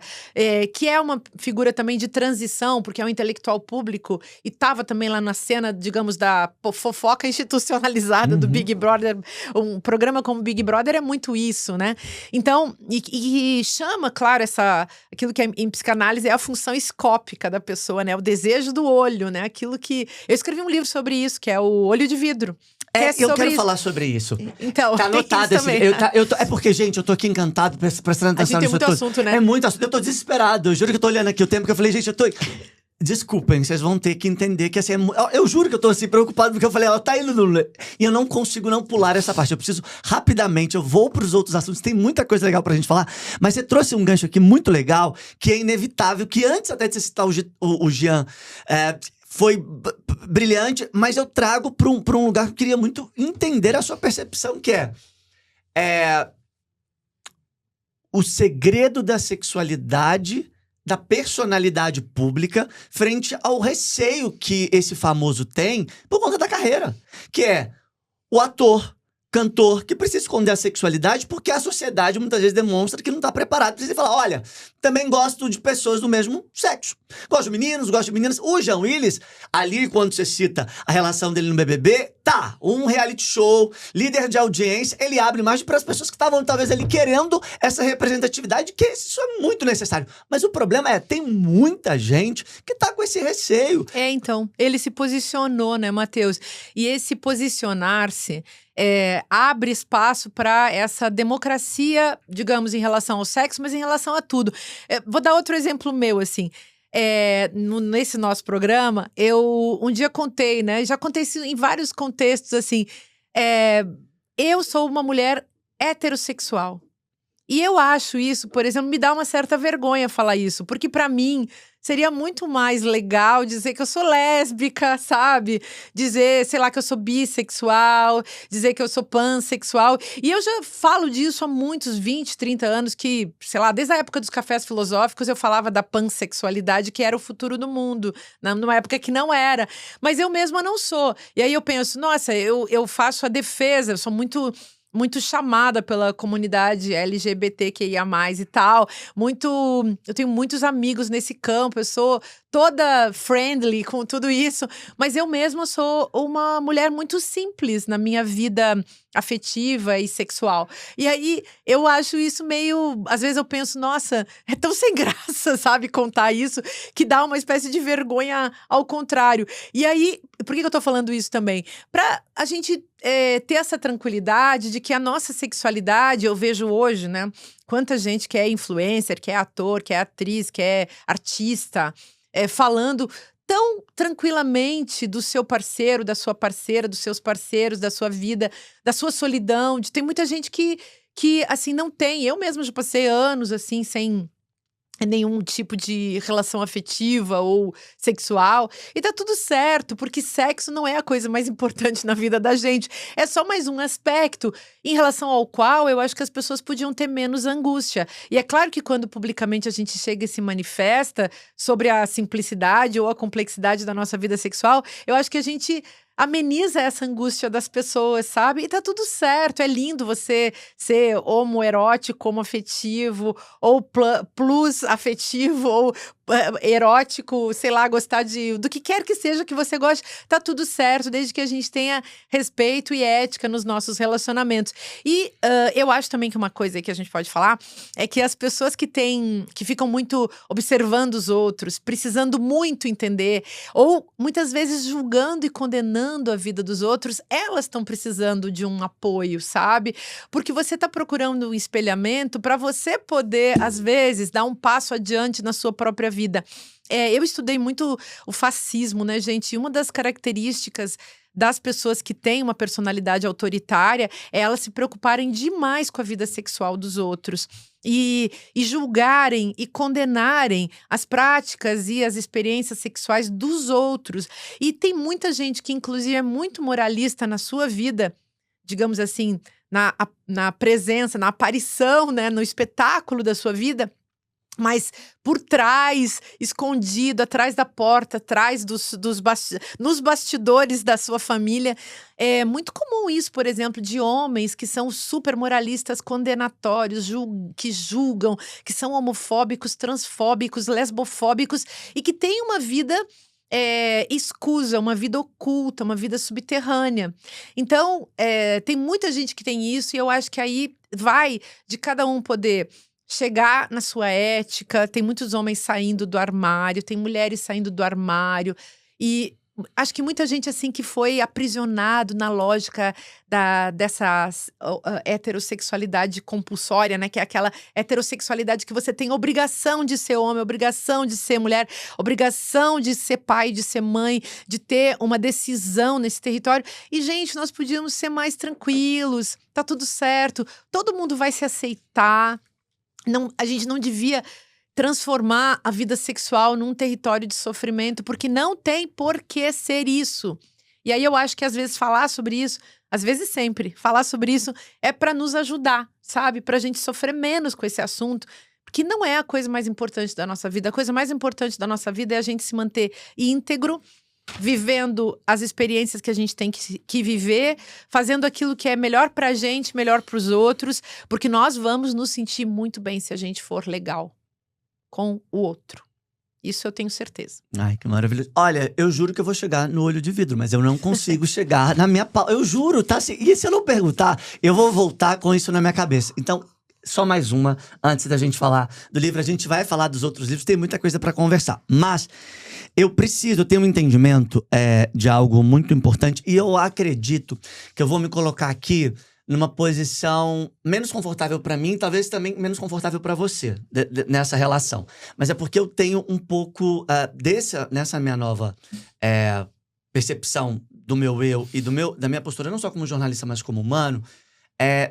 que é uma figura também de transição, porque é um intelectual público e estava também lá na cena, digamos, da fofoca institucionalizada do Big Brother. Um programa como Big Brother é muito isso, né? Então, e chama, claro, aquilo que em psicanálise é a função escópica da pessoa, né? O desejo do olho, né? Aquilo que... Eu escrevi um livro sobre isso, que é o Olho de Vidro. Eu quero falar sobre isso. Então, tá anotado esse é porque, gente, eu tô aqui encantado prestando atenção nisso tudo. Tem muito assunto, né? É muito assunto. Eu tô desesperado. Eu juro que eu tô olhando aqui o tempo que eu falei, gente, eu tô... Desculpem, vocês vão ter que entender que assim, eu juro que eu tô assim preocupado porque eu falei, ela tá indo no... E eu não consigo não pular essa parte. Eu preciso rapidamente, eu vou pros outros assuntos. Tem muita coisa legal pra gente falar. Mas você trouxe um gancho aqui muito legal, que é inevitável, que antes até de você citar o Jean... foi brilhante, mas eu trago para um lugar que eu queria muito entender a sua percepção, que é o segredo da sexualidade, da personalidade pública, frente ao receio que esse famoso tem por conta da carreira. Que é o ator, cantor, que precisa esconder a sexualidade porque a sociedade muitas vezes demonstra que não tá preparado. Precisa falar, olha, também gosto de pessoas do mesmo sexo. Gosto de meninos, gosto de meninas. O Jean Willis, ali quando você cita a relação dele no BBB, um reality show, líder de audiência, ele abre mais para as pessoas que estavam talvez ali querendo essa representatividade, que isso é muito necessário. Mas o problema tem muita gente que tá com esse receio. Então, ele se posicionou, né, Matheus? E esse posicionar-se abre espaço para essa democracia, digamos, em relação ao sexo, mas em relação a tudo. Vou dar outro exemplo meu, assim. Nesse nosso programa, eu um dia contei, né? Já contei isso em vários contextos, assim. Eu sou uma mulher heterossexual. E eu acho isso, por exemplo, me dá uma certa vergonha falar isso, porque para mim seria muito mais legal dizer que eu sou lésbica, sabe? Dizer, sei lá, que eu sou bissexual, dizer que eu sou pansexual. E eu já falo disso há muitos 20, 30 anos que, sei lá, desde a época dos cafés filosóficos eu falava da pansexualidade, que era o futuro do mundo, numa época que não era. Mas eu mesma não sou. E aí eu penso, nossa, eu faço a defesa, eu sou muito chamada pela comunidade LGBTQIA+, e tal. Eu tenho muitos amigos nesse campo, eu sou toda friendly com tudo isso, mas eu mesma sou uma mulher muito simples na minha vida afetiva e sexual. E aí, eu acho isso meio... Às vezes eu penso, nossa, é tão sem graça, sabe, contar isso, que dá uma espécie de vergonha ao contrário. E aí, por que eu tô falando isso também? Pra a gente ter essa tranquilidade de que a nossa sexualidade, eu vejo hoje, né? Quanta gente que é influencer, que é ator, que é atriz, que é artista, falando tão tranquilamente do seu parceiro, da sua parceira, dos seus parceiros, da sua vida, da sua solidão. Tem muita gente que assim, não tem. Eu mesma já passei anos, assim, sem nenhum tipo de relação afetiva ou sexual. E tá tudo certo, porque sexo não é a coisa mais importante na vida da gente. É só mais um aspecto em relação ao qual eu acho que as pessoas podiam ter menos angústia. E é claro que quando publicamente a gente chega e se manifesta sobre a simplicidade ou a complexidade da nossa vida sexual, eu acho que a gente ameniza essa angústia das pessoas, sabe? E tá tudo certo, é lindo você ser homoerótico, homoafetivo, ou plus afetivo, ou erótico, sei lá, gostar do que quer que seja que você goste, tá tudo certo, desde que a gente tenha respeito e ética nos nossos relacionamentos. E eu acho também que uma coisa que a gente pode falar é que as pessoas que ficam muito observando os outros, precisando muito entender, ou muitas vezes julgando e condenando a vida dos outros, elas estão precisando de um apoio, sabe? Porque você tá procurando um espelhamento para você poder, às vezes, dar um passo adiante na sua própria vida. Eu estudei muito o fascismo, né, gente? E uma das características das pessoas que têm uma personalidade autoritária é elas se preocuparem demais com a vida sexual dos outros. E julgarem e condenarem as práticas e as experiências sexuais dos outros. E tem muita gente que, inclusive, é muito moralista na sua vida, digamos assim, na presença, na aparição, né, no espetáculo da sua vida, mas por trás, escondido, atrás da porta, atrás nos bastidores da sua família. É muito comum isso, por exemplo, de homens que são super moralistas, condenatórios, que julgam, que são homofóbicos, transfóbicos, lesbofóbicos e que têm uma vida escusa, uma vida oculta, uma vida subterrânea. Então, tem muita gente que tem isso e eu acho que aí vai de cada um poder chegar na sua ética. Tem muitos homens saindo do armário, tem mulheres saindo do armário. E acho que muita gente assim que foi aprisionado na lógica dessa heterossexualidade compulsória, né? Que é aquela heterossexualidade que você tem obrigação de ser homem, obrigação de ser mulher, obrigação de ser pai, de ser mãe, de ter uma decisão nesse território. E, gente, nós podíamos ser mais tranquilos, tá tudo certo, todo mundo vai se aceitar. Não, a gente não devia transformar a vida sexual num território de sofrimento, porque não tem por que ser isso. E aí eu acho que às vezes falar sobre isso, às vezes sempre, falar sobre isso é para nos ajudar, sabe? Pra gente sofrer menos com esse assunto, porque não é a coisa mais importante da nossa vida. A coisa mais importante da nossa vida é a gente se manter íntegro, vivendo as experiências que a gente tem que viver, fazendo aquilo que é melhor pra gente, melhor pros outros, porque nós vamos nos sentir muito bem se a gente for legal com o outro. Isso eu tenho certeza. Ai, que maravilhoso. Olha, eu juro que eu vou chegar no olho de vidro, mas eu não consigo chegar na minha pauta. Eu juro, tá? E se eu não perguntar, eu vou voltar com isso na minha cabeça. Então, só mais uma, antes da gente falar do livro. A gente vai falar dos outros livros, tem muita coisa pra conversar. Mas eu tenho um entendimento de algo muito importante. E eu acredito que eu vou me colocar aqui numa posição menos confortável pra mim, talvez também menos confortável pra você, nessa relação. Mas é porque eu tenho um pouco nessa minha nova percepção do meu eu e da minha postura, não só como jornalista, mas como humano,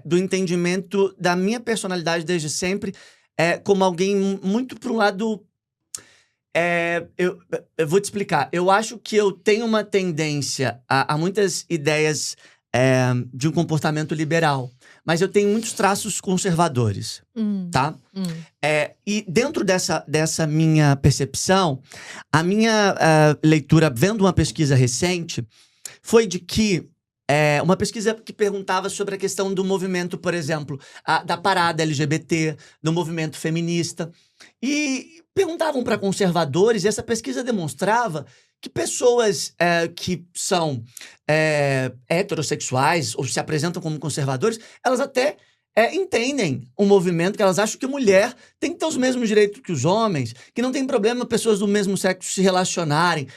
do entendimento da minha personalidade desde sempre, como alguém muito pro lado... eu vou te explicar. Eu acho que eu tenho uma tendência a muitas ideias de um comportamento liberal. Mas eu tenho muitos traços conservadores, tá? E dentro dessa minha percepção, a minha leitura, vendo uma pesquisa recente, foi de que uma pesquisa que perguntava sobre a questão do movimento, por exemplo, da parada LGBT, do movimento feminista. E perguntavam para conservadores, e essa pesquisa demonstrava que pessoas que são heterossexuais ou se apresentam como conservadores, elas até entendem o movimento, que elas acham que mulher tem que ter os mesmos direitos que os homens, que não tem problema pessoas do mesmo sexo se relacionarem,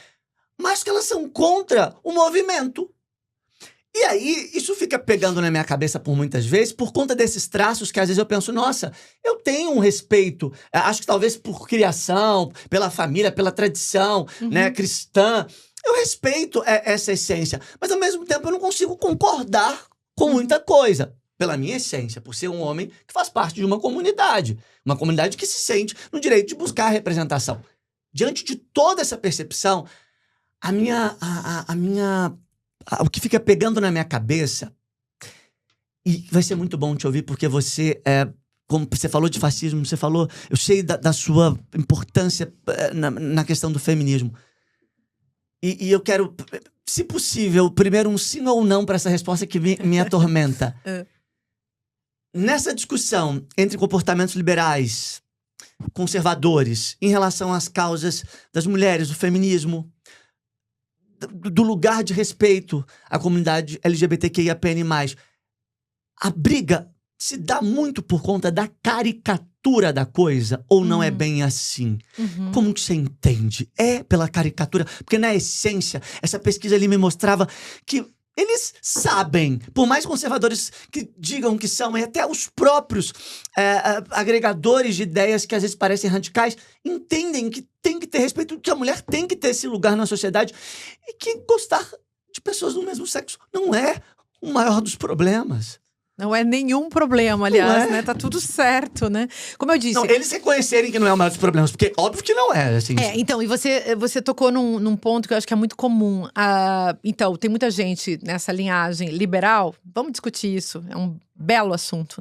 mas que elas são contra o movimento. E aí, isso fica pegando na minha cabeça por muitas vezes, por conta desses traços que às vezes eu penso, nossa, eu tenho um respeito, acho que talvez por criação, pela família, pela tradição, né, cristã. Eu respeito essa essência, mas ao mesmo tempo eu não consigo concordar com muita coisa. Pela minha essência, por ser um homem que faz parte de uma comunidade que se sente no direito de buscar representação. Diante de toda essa percepção, o que fica pegando na minha cabeça, e vai ser muito bom te ouvir, porque você, como você falou de fascismo, eu sei da sua importância na questão do feminismo. E eu quero, se possível, primeiro um sim ou não para essa resposta que me atormenta. Nessa discussão entre comportamentos liberais, conservadores, em relação às causas das mulheres, do feminismo, do lugar de respeito à comunidade LGBTQIAPN+. A briga se dá muito por conta da caricatura da coisa, ou não é bem assim? Como que você entende? É pela caricatura? Porque na essência, essa pesquisa ali me mostrava que eles sabem, por mais conservadores que digam que são, e até os próprios agregadores de ideias que às vezes parecem radicais, entendem que tem que ter respeito, que a mulher tem que ter esse lugar na sociedade e que gostar de pessoas do mesmo sexo não é o maior dos problemas. Não é nenhum problema, aliás, Não é. né? Tá tudo certo, né? Como eu disse. Não, eles reconhecerem que não é o maior dos problemas, porque óbvio que não é, assim. Então, e você tocou num ponto que eu acho que é muito comum. Então, tem muita gente nessa linhagem liberal, vamos discutir isso, é um belo assunto.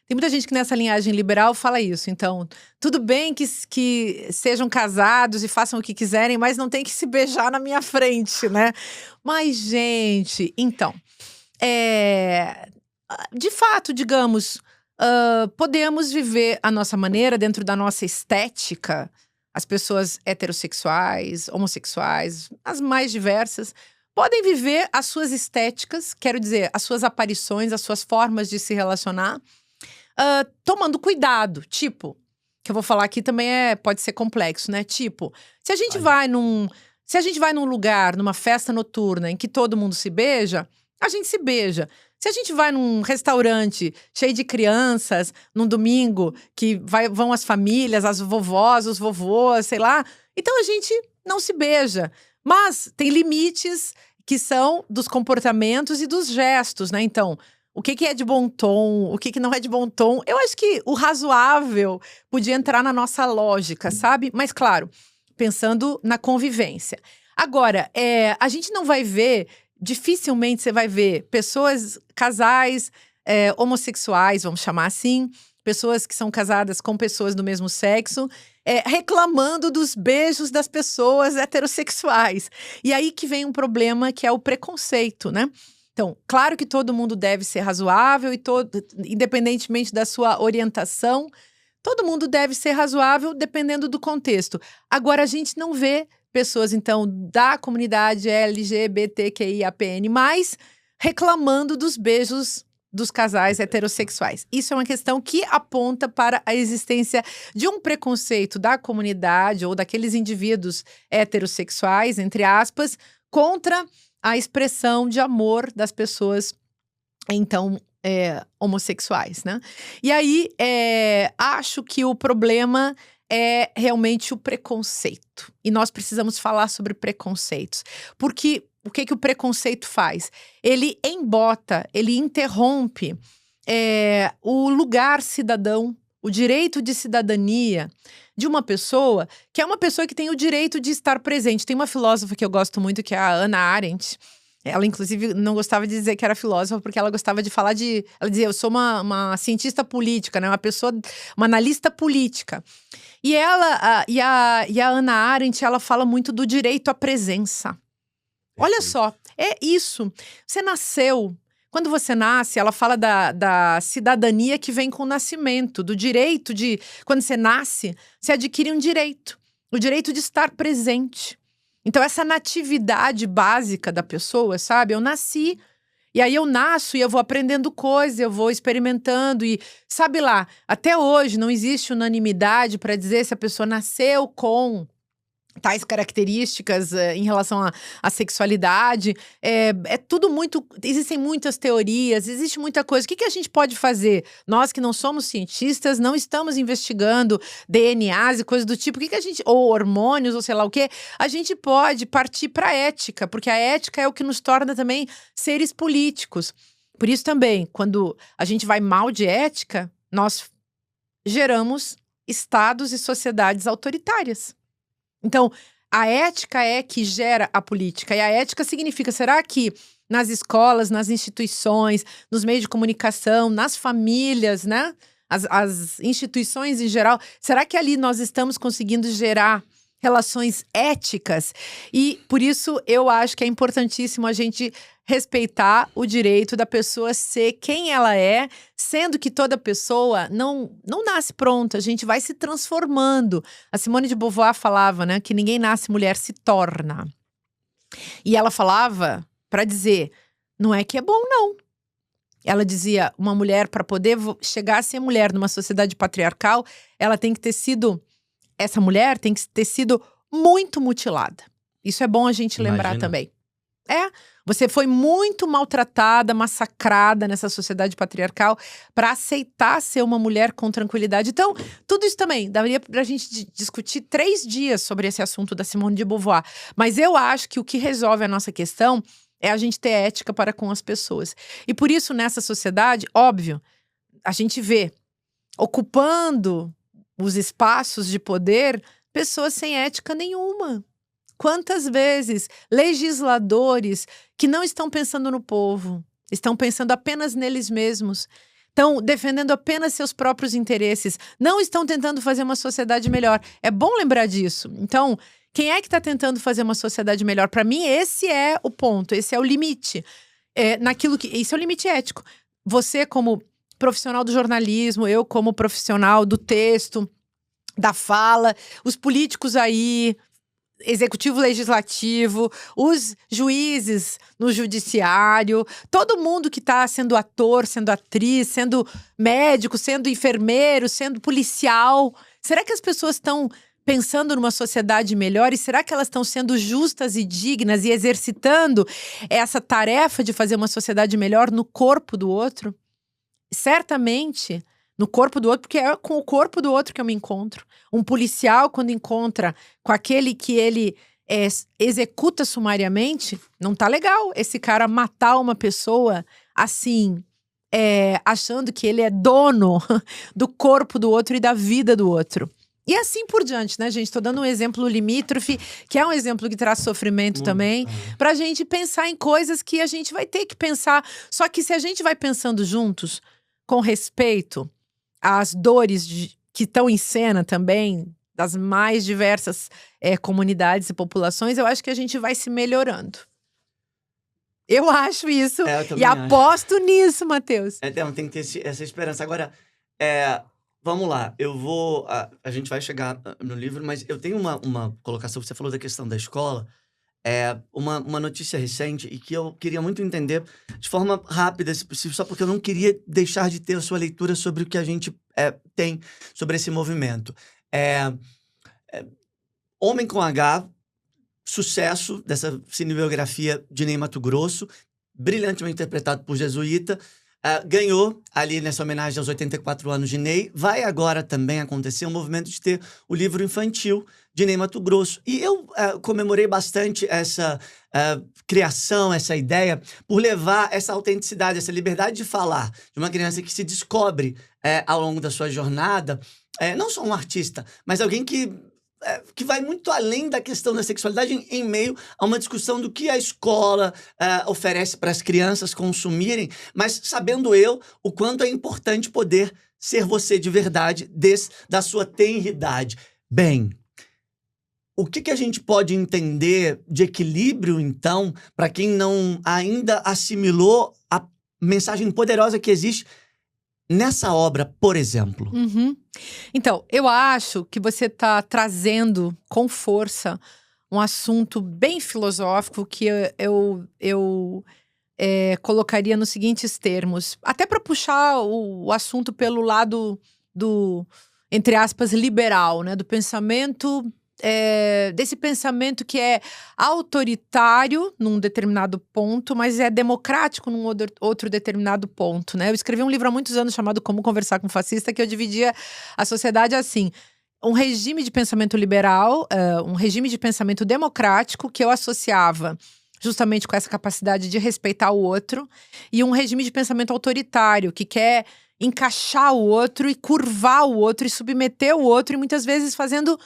Tem muita gente que nessa linhagem liberal fala isso. Então, tudo bem que sejam casados e façam o que quiserem, mas não tem que se beijar na minha frente, né? Mas, gente, então, de fato, digamos, podemos viver a nossa maneira dentro da nossa estética. As pessoas heterossexuais, homossexuais, as mais diversas, podem viver as suas estéticas, quero dizer, as suas aparições, as suas formas de se relacionar, tomando cuidado. Tipo, que eu vou falar aqui também pode ser complexo, né? Tipo, se a gente vai num lugar, numa festa noturna em que todo mundo se beija, a gente se beija. Se a gente vai num restaurante cheio de crianças, num domingo, que vão as famílias, as vovós, os vovôs, sei lá, então a gente não se beija. Mas tem limites que são dos comportamentos e dos gestos, né? Então, o que é de bom tom, o que não é de bom tom. Eu acho que o razoável podia entrar na nossa lógica, sabe? Mas, claro, pensando na convivência. Agora, a gente não vai ver... Dificilmente você vai ver pessoas, casais homossexuais, vamos chamar assim, pessoas que são casadas com pessoas do mesmo sexo, reclamando dos beijos das pessoas heterossexuais. E aí que vem um problema que é o preconceito, né? Então, claro que todo mundo deve ser razoável independentemente da sua orientação, todo mundo deve ser razoável dependendo do contexto. Agora, a gente não vê pessoas, então, da comunidade LGBTQIAPN+, reclamando dos beijos dos casais heterossexuais. Isso é uma questão que aponta para a existência de um preconceito da comunidade ou daqueles indivíduos heterossexuais, entre aspas, contra a expressão de amor das pessoas, então, homossexuais, né? E aí, acho que o problema é realmente o preconceito. E nós precisamos falar sobre preconceitos. Porque o que o preconceito faz? Ele embota, ele interrompe o lugar cidadão, o direito de cidadania de uma pessoa que é uma pessoa que tem o direito de estar presente. Tem uma filósofa que eu gosto muito, que é a Hannah Arendt. Ela, inclusive, não gostava de dizer que era filósofa, porque ela gostava de falar de... Ela dizia, eu sou uma cientista política, né? Uma analista política. E a Hannah Arendt, ela fala muito do direito à presença. Olha só, é isso. Você nasceu. Quando você nasce, ela fala da cidadania que vem com o nascimento, do direito de... Quando você nasce, você adquire um direito. O direito de estar presente. Então, essa natividade básica da pessoa, sabe? Eu nasci, e aí eu nasço e eu vou aprendendo coisas, eu vou experimentando e, sabe lá, até hoje não existe unanimidade para dizer se a pessoa nasceu com tais características em relação à sexualidade. É tudo muito... Existem muitas teorias, existe muita coisa. O que a gente pode fazer? Nós que não somos cientistas, não estamos investigando DNAs e coisas do tipo. O que a gente... Ou hormônios, ou sei lá o quê. A gente pode partir para a ética, porque a ética é o que nos torna também seres políticos. Por isso também, quando a gente vai mal de ética, nós geramos estados e sociedades autoritárias. Então, a ética é que gera a política. E a ética significa, será que nas escolas, nas instituições, nos meios de comunicação, nas famílias, né? As instituições em geral, será que ali nós estamos conseguindo gerar relações éticas? E por isso eu acho que é importantíssimo a gente respeitar o direito da pessoa ser quem ela é, sendo que toda pessoa não nasce pronta, a gente vai se transformando. A Simone de Beauvoir falava, né, que ninguém nasce mulher, se torna. E ela falava para dizer, não é que é bom, não. Ela dizia, uma mulher, para poder chegar a ser mulher numa sociedade patriarcal, ela tem que ter sido... Essa mulher tem que ter sido muito mutilada. Isso é bom a gente lembrar também. Você foi muito maltratada, massacrada nessa sociedade patriarcal para aceitar ser uma mulher com tranquilidade. Então, tudo isso também, daria pra gente discutir 3 dias sobre esse assunto da Simone de Beauvoir. Mas eu acho que o que resolve a nossa questão é a gente ter ética para com as pessoas. E por isso, nessa sociedade, óbvio, a gente vê ocupando os espaços de poder pessoas sem ética nenhuma. Quantas vezes legisladores que não estão pensando no povo, estão pensando apenas neles mesmos, estão defendendo apenas seus próprios interesses, não estão tentando fazer uma sociedade melhor. É bom lembrar disso. Então, quem é que está tentando fazer uma sociedade melhor? Para mim, esse é o ponto, esse é o limite. Esse é o limite ético. Você, como profissional do jornalismo, eu, como profissional do texto, da fala, os políticos aí, executivo, legislativo, os juízes no judiciário, todo mundo que está sendo ator, sendo atriz, sendo médico, sendo enfermeiro, sendo policial. Será que as pessoas estão pensando numa sociedade melhor? E será que elas estão sendo justas e dignas e exercitando essa tarefa de fazer uma sociedade melhor no corpo do outro? Certamente no corpo do outro, porque é com o corpo do outro que eu me encontro. Um policial, quando encontra com aquele que ele executa sumariamente, não tá legal esse cara matar uma pessoa assim, achando que ele é dono do corpo do outro e da vida do outro. E assim por diante, né, gente? Tô dando um exemplo limítrofe, que é um exemplo que traz sofrimento também, pra gente pensar em coisas que a gente vai ter que pensar. Só que se a gente vai pensando juntos, com respeito às dores que estão em cena também, das mais diversas comunidades e populações, eu acho que a gente vai se melhorando. Eu acho isso. E aposto nisso, Matheus. Então, tem que ter essa esperança. Agora, vamos lá. A gente vai chegar no livro, mas eu tenho uma colocação. Você falou da questão da escola. Uma notícia recente e que eu queria muito entender de forma rápida, se possível, só porque eu não queria deixar de ter a sua leitura sobre o que a gente tem sobre esse movimento. Homem com H, sucesso dessa cinebiografia de Ney Matogrosso, brilhantemente interpretado por Jesuíta, ganhou ali nessa homenagem aos 84 anos de Ney. Vai agora também acontecer um movimento de ter o livro infantil de Ney Matogrosso. E eu comemorei bastante essa criação, essa ideia, por levar essa autenticidade, essa liberdade de falar de uma criança que se descobre ao longo da sua jornada, não só um artista, mas alguém que vai muito além da questão da sexualidade em meio a uma discussão do que a escola oferece para as crianças consumirem, mas sabendo eu o quanto é importante poder ser você de verdade desde da sua tenridade. Bem, o que a gente pode entender de equilíbrio, então, para quem não ainda assimilou a mensagem poderosa que existe nessa obra, por exemplo? Então, eu acho que você está trazendo com força um assunto bem filosófico que eu colocaria nos seguintes termos. Até para puxar o assunto pelo lado do, entre aspas, liberal, né? Do pensamento, desse pensamento que é autoritário num determinado ponto, mas é democrático num outro determinado ponto, né? Eu escrevi um livro há muitos anos chamado Como Conversar com um Fascista, que eu dividia a sociedade assim: um regime de pensamento liberal, um regime de pensamento democrático, que eu associava justamente com essa capacidade de respeitar o outro, e um regime de pensamento autoritário, que quer encaixar o outro e curvar o outro e submeter o outro, e muitas vezes fazendo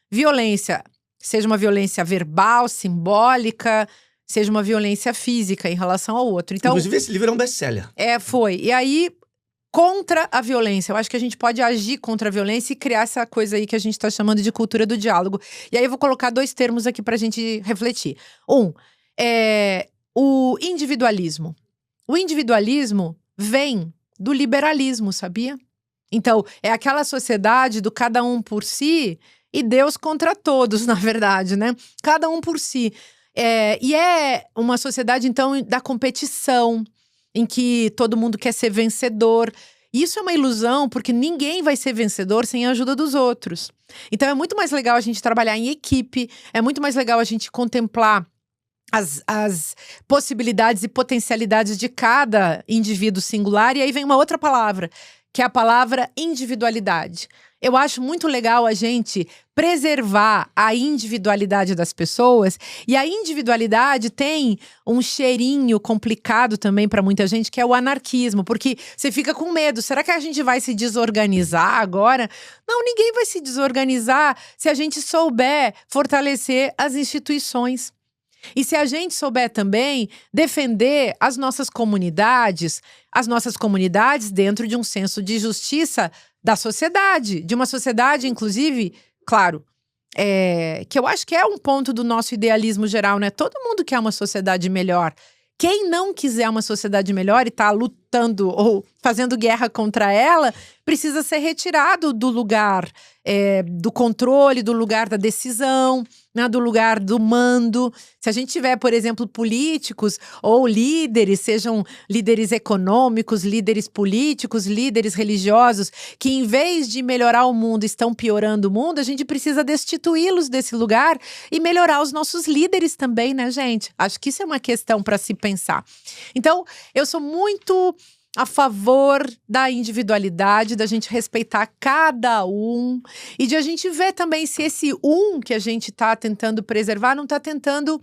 violência, seja uma violência verbal, simbólica, seja uma violência física em relação ao outro. Então, inclusive, esse livro é um best-seller. Foi. E aí, contra a violência, eu acho que a gente pode agir contra a violência e criar essa coisa aí que a gente está chamando de cultura do diálogo. E aí eu vou colocar 2 termos aqui pra gente refletir. O individualismo. O individualismo vem do liberalismo, sabia? Então, é aquela sociedade do cada um por si e Deus contra todos, na verdade, né? Cada um por si. E é uma sociedade, então, da competição, em que todo mundo quer ser vencedor. Isso é uma ilusão, porque ninguém vai ser vencedor sem a ajuda dos outros. Então, é muito mais legal a gente trabalhar em equipe, é muito mais legal a gente contemplar as possibilidades e potencialidades de cada indivíduo singular. E aí vem uma outra palavra, que é a palavra individualidade. Eu acho muito legal a gente preservar a individualidade das pessoas. E a individualidade tem um cheirinho complicado também para muita gente, que é o anarquismo. Porque você fica com medo. Será que a gente vai se desorganizar agora? Não, ninguém vai se desorganizar se a gente souber fortalecer as instituições. E se a gente souber também defender as nossas comunidades dentro de um senso de justiça da sociedade, de uma sociedade, inclusive, claro, que eu acho que é um ponto do nosso idealismo geral, né? Todo mundo quer uma sociedade melhor. Quem não quiser uma sociedade melhor e está lutando ou fazendo guerra contra ela, precisa ser retirado do lugar do controle, do lugar da decisão, né, do lugar do mando. Se a gente tiver, por exemplo, políticos ou líderes, sejam líderes econômicos, líderes políticos, líderes religiosos, que em vez de melhorar o mundo, estão piorando o mundo, a gente precisa destituí-los desse lugar e melhorar os nossos líderes também, né, gente? Acho que isso é uma questão para se pensar. Então, eu sou muito a favor da individualidade, da gente respeitar cada um e de a gente ver também se esse que a gente está tentando preservar não está tentando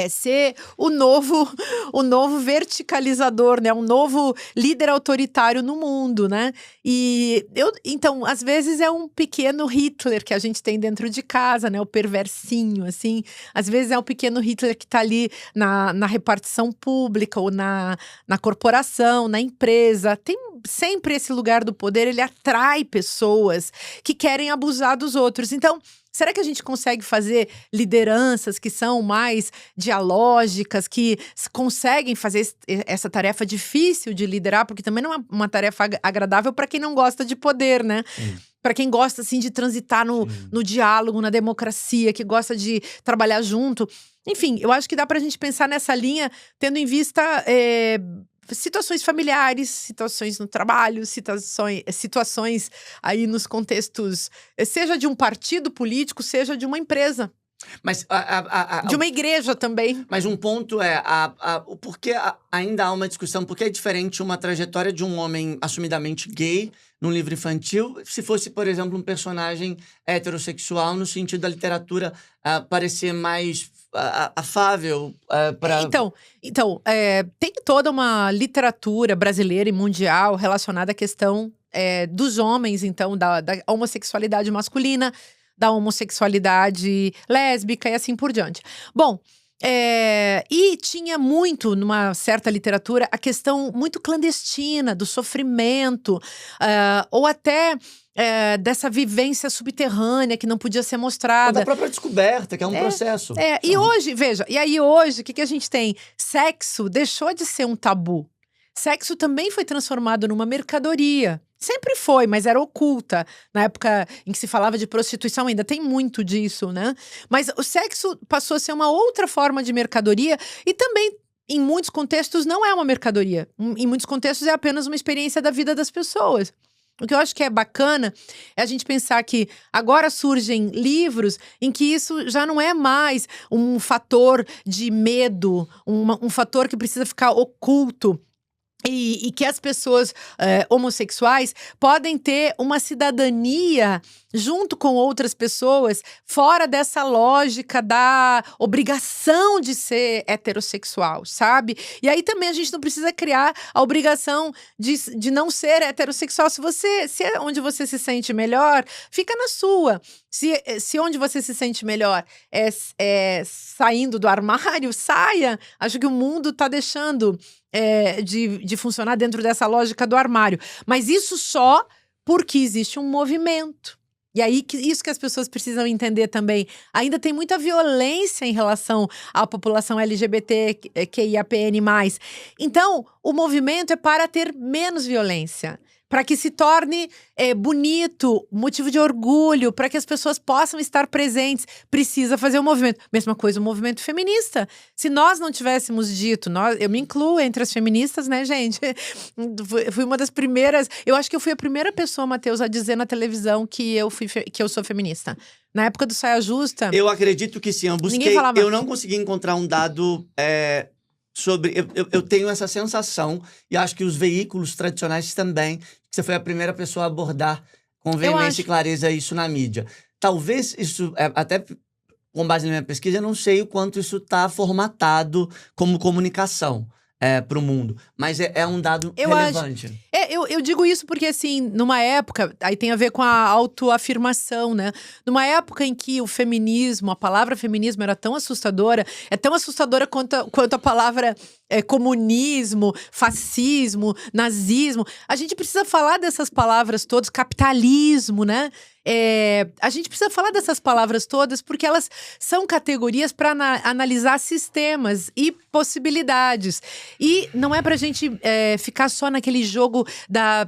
ser o novo verticalizador, né? Um novo líder autoritário no mundo, né? Então, às vezes é um pequeno Hitler que a gente tem dentro de casa, né? O perversinho, assim. Às vezes é um pequeno Hitler que tá ali na repartição pública ou na corporação, na empresa. Tem sempre esse lugar do poder, ele atrai pessoas que querem abusar dos outros. Então, será que a gente consegue fazer lideranças que são mais dialógicas, que conseguem fazer essa tarefa difícil de liderar? Porque também não é uma tarefa agradável para quem não gosta de poder, né? Para quem gosta, assim, de transitar no diálogo, na democracia, que gosta de trabalhar junto. Enfim, eu acho que dá para a gente pensar nessa linha, tendo em vista situações familiares, situações no trabalho, situações aí nos contextos, seja de um partido político, seja de uma empresa. Mas de uma igreja também. Mas um ponto é o porquê ainda há uma discussão, porque é diferente uma trajetória de um homem assumidamente gay num livro infantil, se fosse, por exemplo, um personagem heterossexual, no sentido da literatura parecer mais afável para... Então, tem toda uma literatura brasileira e mundial relacionada à questão dos homens, então, da homossexualidade masculina, da homossexualidade lésbica e assim por diante. Bom, e tinha muito, numa certa literatura, a questão muito clandestina do sofrimento, ou até dessa vivência subterrânea que não podia ser mostrada. Ou da própria descoberta, que é um processo. E hoje, veja, hoje, o que a gente tem? Sexo deixou de ser um tabu. Sexo também foi transformado numa mercadoria. Sempre foi, mas era oculta. Na época em que se falava de prostituição, ainda tem muito disso, né? Mas o sexo passou a ser uma outra forma de mercadoria e também, em muitos contextos, não é uma mercadoria. Em muitos contextos, é apenas uma experiência da vida das pessoas. O que eu acho que é bacana é a gente pensar que agora surgem livros em que isso já não é mais um fator de medo, um fator que precisa ficar oculto. E que as pessoas homossexuais podem ter uma cidadania junto com outras pessoas, fora dessa lógica da obrigação de ser heterossexual, sabe? E aí também a gente não precisa criar a obrigação de não ser heterossexual. Se é onde você se sente melhor, fica na sua. Se onde você se sente melhor é saindo do armário, saia. Acho que o mundo tá deixando de funcionar dentro dessa lógica do armário. Mas isso só porque existe um movimento. E aí, isso que as pessoas precisam entender também. Ainda tem muita violência em relação à população LGBTQIAPN+. Então, o movimento é para ter menos violência. Para que se torne bonito, motivo de orgulho, para que as pessoas possam estar presentes, precisa fazer o movimento. Mesma coisa o movimento feminista. Se nós não tivéssemos dito, eu me incluo entre as feministas, né, gente? Fui uma das primeiras, eu acho que eu fui a primeira pessoa, Matheus, a dizer na televisão que eu sou feminista. Na época do Saia Justa... Eu acredito que sim, eu não consegui encontrar um dado... sobre... Eu tenho essa sensação, e acho que os veículos tradicionais também, que você foi a primeira pessoa a abordar com Eu veemência acho. e clareza isso na mídia. Talvez isso, até com base na minha pesquisa, eu não sei o quanto isso está formatado como comunicação para o mundo, mas é um dado Eu acho. relevante. Eu digo isso porque, assim, numa época, aí tem a ver com a autoafirmação, né? Numa época em que o feminismo, a palavra feminismo era tão assustadora, é tão assustadora quanto a palavra comunismo, fascismo, nazismo. A gente precisa falar dessas palavras todas, capitalismo, né? A gente precisa falar dessas palavras todas porque elas são categorias para analisar sistemas e possibilidades. E não é pra gente ficar só naquele jogo da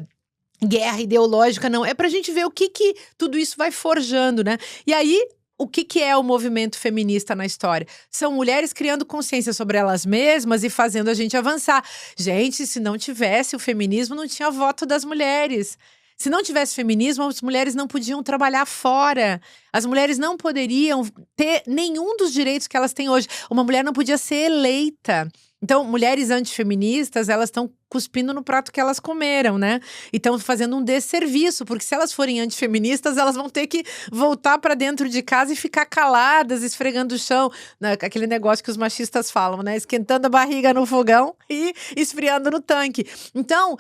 guerra ideológica, não. É pra gente ver o que tudo isso vai forjando, né? E aí, o que é o movimento feminista na história? São mulheres criando consciência sobre elas mesmas e fazendo a gente avançar. Gente, se não tivesse o feminismo, não tinha voto das mulheres. Se não tivesse feminismo, as mulheres não podiam trabalhar fora. As mulheres não poderiam ter nenhum dos direitos que elas têm hoje. Uma mulher não podia ser eleita. Então, mulheres antifeministas, elas estão cuspindo no prato que elas comeram, né? E estão fazendo um desserviço, porque se elas forem antifeministas, elas vão ter que voltar para dentro de casa e ficar caladas, esfregando o chão, né? Aquele negócio que os machistas falam, né? Esquentando a barriga no fogão e esfriando no tanque. Então,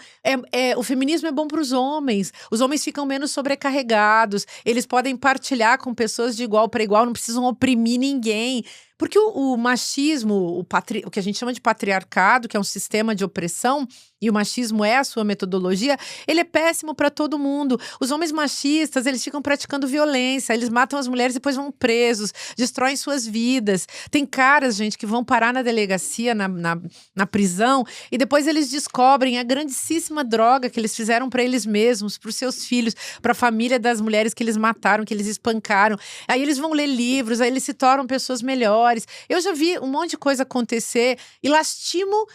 o feminismo é bom para os homens ficam menos sobrecarregados, eles podem partilhar com pessoas de igual para igual, não precisam oprimir ninguém. Porque o machismo, o que a gente chama de patriarcado, que é um sistema de opressão, e o machismo é a sua metodologia, ele é péssimo para todo mundo. Os homens machistas, eles ficam praticando violência, eles matam as mulheres e depois vão presos, destroem suas vidas. Tem caras, gente, que vão parar na delegacia, na prisão, e depois eles descobrem a grandíssima droga que eles fizeram para eles mesmos, para os seus filhos, para a família das mulheres que eles mataram, que eles espancaram. Aí eles vão ler livros, aí eles se tornam pessoas melhores. Eu já vi um monte de coisa acontecer e lastimo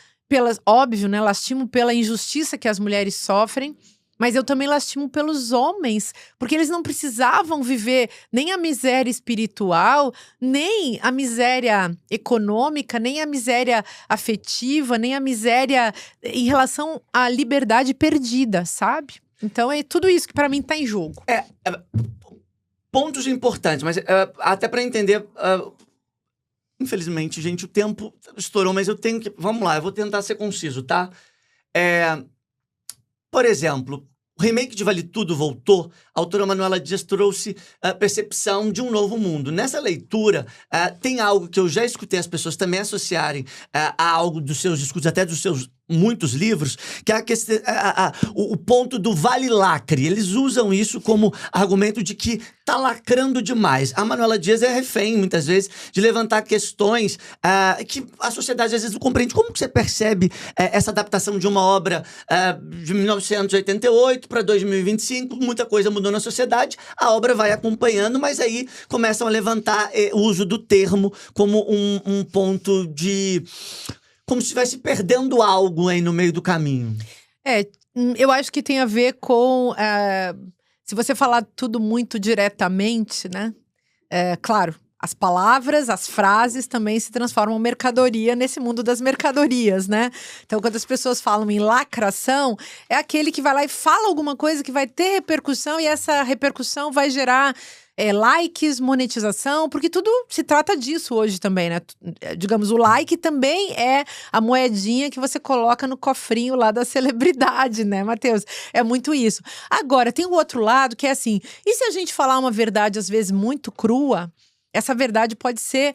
lastimo pela injustiça que as mulheres sofrem, mas eu também lastimo pelos homens, porque eles não precisavam viver nem a miséria espiritual, nem a miséria econômica, nem a miséria afetiva, nem a miséria em relação à liberdade perdida, sabe? Então é tudo isso que para mim tá em jogo. Pontos importantes, mas até para entender... Infelizmente, gente, o tempo estourou, mas eu tenho que... Vamos lá, eu vou tentar ser conciso, tá? Por exemplo, o remake de Vale Tudo voltou, a autora Manuela Dias trouxe a percepção de um novo mundo. Nessa leitura, tem algo que eu já escutei as pessoas também associarem a algo dos seus discursos, até dos seus muitos livros, que é o ponto do vale lacre. Eles usam isso como argumento de que tá lacrando demais. A Manuela Dias é refém, muitas vezes, de levantar questões que a sociedade às vezes não compreende. Como que você percebe essa adaptação de uma obra de 1988 para 2025? Muita coisa mudou na sociedade, a obra vai acompanhando, mas aí começam a levantar o uso do termo como um ponto de... como se estivesse perdendo algo aí no meio do caminho. Eu acho que tem a ver com... se você falar tudo muito diretamente, né? Claro, as palavras, as frases também se transformam em mercadoria nesse mundo das mercadorias, né? Então, quando as pessoas falam em lacração, é aquele que vai lá e fala alguma coisa que vai ter repercussão e essa repercussão vai gerar... likes, monetização, porque tudo se trata disso hoje também, né? Digamos, o like também é a moedinha que você coloca no cofrinho lá da celebridade, né, Matheus? É muito isso. Agora, tem o outro lado que é assim, e se a gente falar uma verdade às vezes muito crua, essa verdade pode ser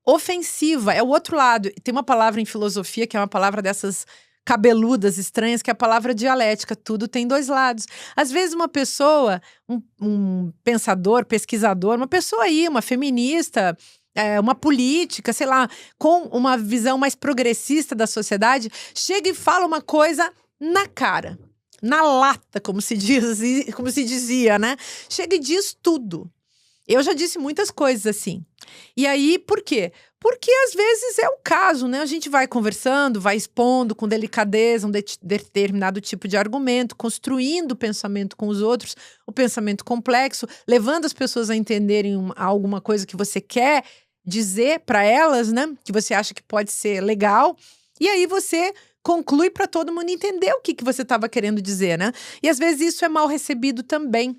ofensiva, é o outro lado. Tem uma palavra em filosofia que é uma palavra dessas... cabeludas, estranhas, que é a palavra dialética. Tudo tem dois lados. Às vezes uma pessoa, um pensador, pesquisador, uma pessoa aí, uma feminista, uma política, sei lá, com uma visão mais progressista da sociedade, chega e fala uma coisa na cara, na lata, como se dizia, né? Chega e diz tudo. Eu já disse muitas coisas assim. E aí, por quê? Porque às vezes é o caso, né? A gente vai conversando, vai expondo com delicadeza um determinado tipo de argumento, construindo o pensamento com os outros, o pensamento complexo, levando as pessoas a entenderem alguma coisa que você quer dizer para elas, né? Que você acha que pode ser legal. E aí você conclui para todo mundo entender o que você estava querendo dizer, né? E às vezes isso é mal recebido também,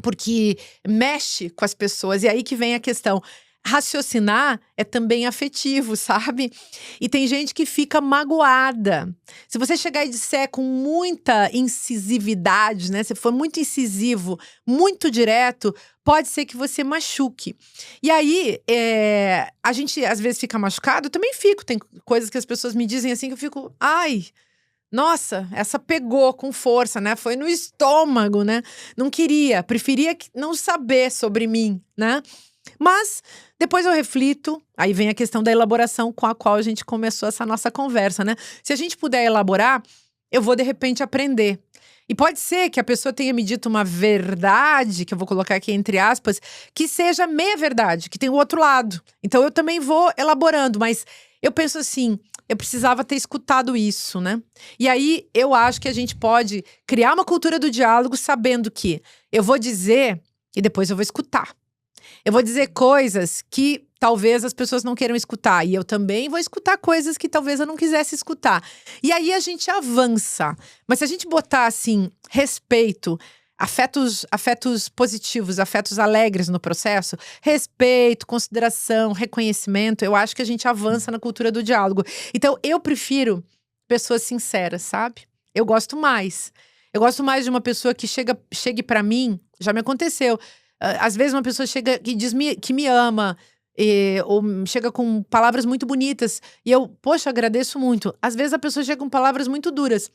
porque mexe com as pessoas. E aí que vem a questão. Raciocinar é também afetivo, sabe? E tem gente que fica magoada. Se você chegar e disser com muita incisividade, né? Se for muito incisivo, muito direto, pode ser que você machuque. E aí, a gente às vezes fica machucado, eu também fico. Tem coisas que as pessoas me dizem assim que eu fico, ai, nossa, essa pegou com força, né? Foi no estômago, né? Não queria, preferia não saber sobre mim, né? Mas depois eu reflito, aí vem a questão da elaboração com a qual a gente começou essa nossa conversa, né? Se a gente puder elaborar, eu vou de repente aprender. E pode ser que a pessoa tenha me dito uma verdade, que eu vou colocar aqui entre aspas, que seja meia verdade, que tem o outro lado. Então eu também vou elaborando, mas eu penso assim, eu precisava ter escutado isso, né? E aí eu acho que a gente pode criar uma cultura do diálogo sabendo que eu vou dizer e depois eu vou escutar. Eu vou dizer coisas que talvez as pessoas não queiram escutar. E eu também vou escutar coisas que talvez eu não quisesse escutar. E aí a gente avança. Mas se a gente botar, assim, respeito, afetos positivos, afetos alegres no processo, respeito, consideração, reconhecimento, eu acho que a gente avança na cultura do diálogo. Então, eu prefiro pessoas sinceras, sabe? Eu gosto mais. Eu gosto mais de uma pessoa que chegue pra mim, já me aconteceu. Às vezes uma pessoa chega e diz que me ama, ou chega com palavras muito bonitas, e eu, poxa, agradeço muito. Às vezes a pessoa chega com palavras muito duras,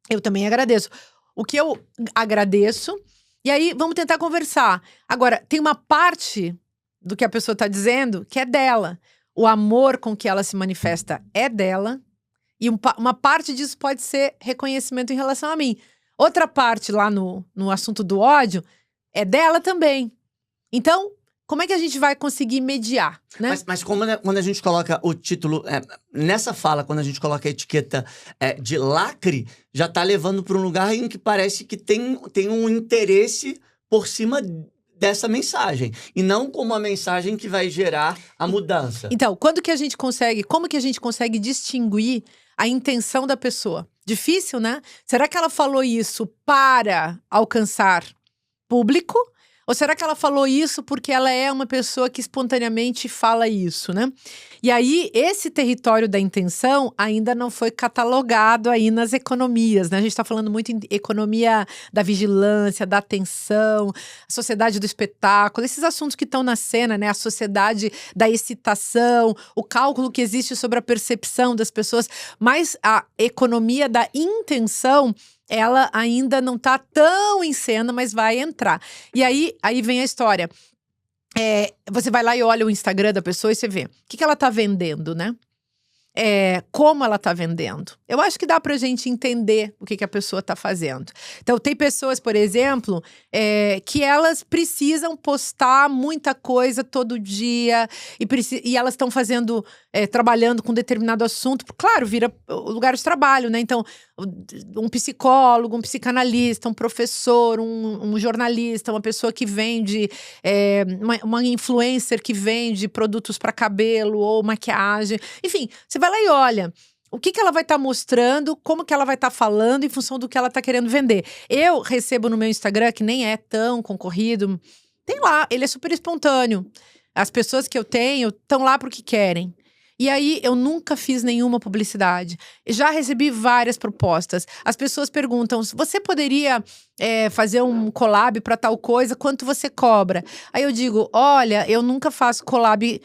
eu também agradeço. O que eu agradeço, e aí vamos tentar conversar. Agora, tem uma parte do que a pessoa tá dizendo que é dela. O amor com que ela se manifesta é dela, e uma parte disso pode ser reconhecimento em relação a mim. Outra parte lá no assunto do ódio é dela também. Então, como é que a gente vai conseguir mediar, né? Mas quando a gente coloca o título... nessa fala, quando a gente coloca a etiqueta de lacre, já tá levando para um lugar em que parece que tem um interesse por cima dessa mensagem. E não como a mensagem que vai gerar a mudança. Então, como que a gente consegue distinguir a intenção da pessoa? Difícil, né? Será que ela falou isso para alcançar público? Ou será que ela falou isso porque ela é uma pessoa que espontaneamente fala isso, né? E aí, esse território da intenção ainda não foi catalogado aí nas economias, né? A gente tá falando muito em economia da vigilância, da atenção, a sociedade do espetáculo, esses assuntos que estão na cena, né? A sociedade da excitação, o cálculo que existe sobre a percepção das pessoas, mas a economia da intenção, ela ainda não tá tão em cena, mas vai entrar. E aí vem a história. Você vai lá e olha o Instagram da pessoa e você vê o que ela tá vendendo, né? Como ela tá vendendo. Eu acho que dá pra gente entender o que a pessoa tá fazendo. Então, tem pessoas, por exemplo, que elas precisam postar muita coisa todo dia e elas estão fazendo, trabalhando com determinado assunto. Claro, vira o lugar de trabalho, né? Então, um psicólogo, um psicanalista, um professor, um jornalista, uma pessoa que vende, uma influencer que vende produtos para cabelo ou maquiagem. Enfim, você vai lá e olha o que ela vai estar mostrando, como que ela vai estar falando em função do que ela está querendo vender. Eu recebo no meu Instagram, que nem é tão concorrido, tem lá, ele é super espontâneo. As pessoas que eu tenho estão lá porque querem. E aí, eu nunca fiz nenhuma publicidade. Já recebi várias propostas. As pessoas perguntam, você poderia fazer um collab para tal coisa? Quanto você cobra? Aí eu digo, olha, eu nunca faço collab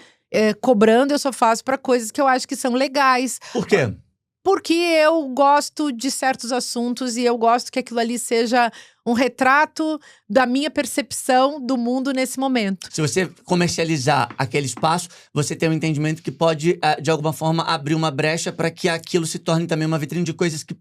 cobrando, eu só faço para coisas que eu acho que são legais. Por quê? Porque eu gosto de certos assuntos e eu gosto que aquilo ali seja um retrato da minha percepção do mundo nesse momento. Se você comercializar aquele espaço, você tem um entendimento que pode, de alguma forma, abrir uma brecha para que aquilo se torne também uma vitrine de coisas que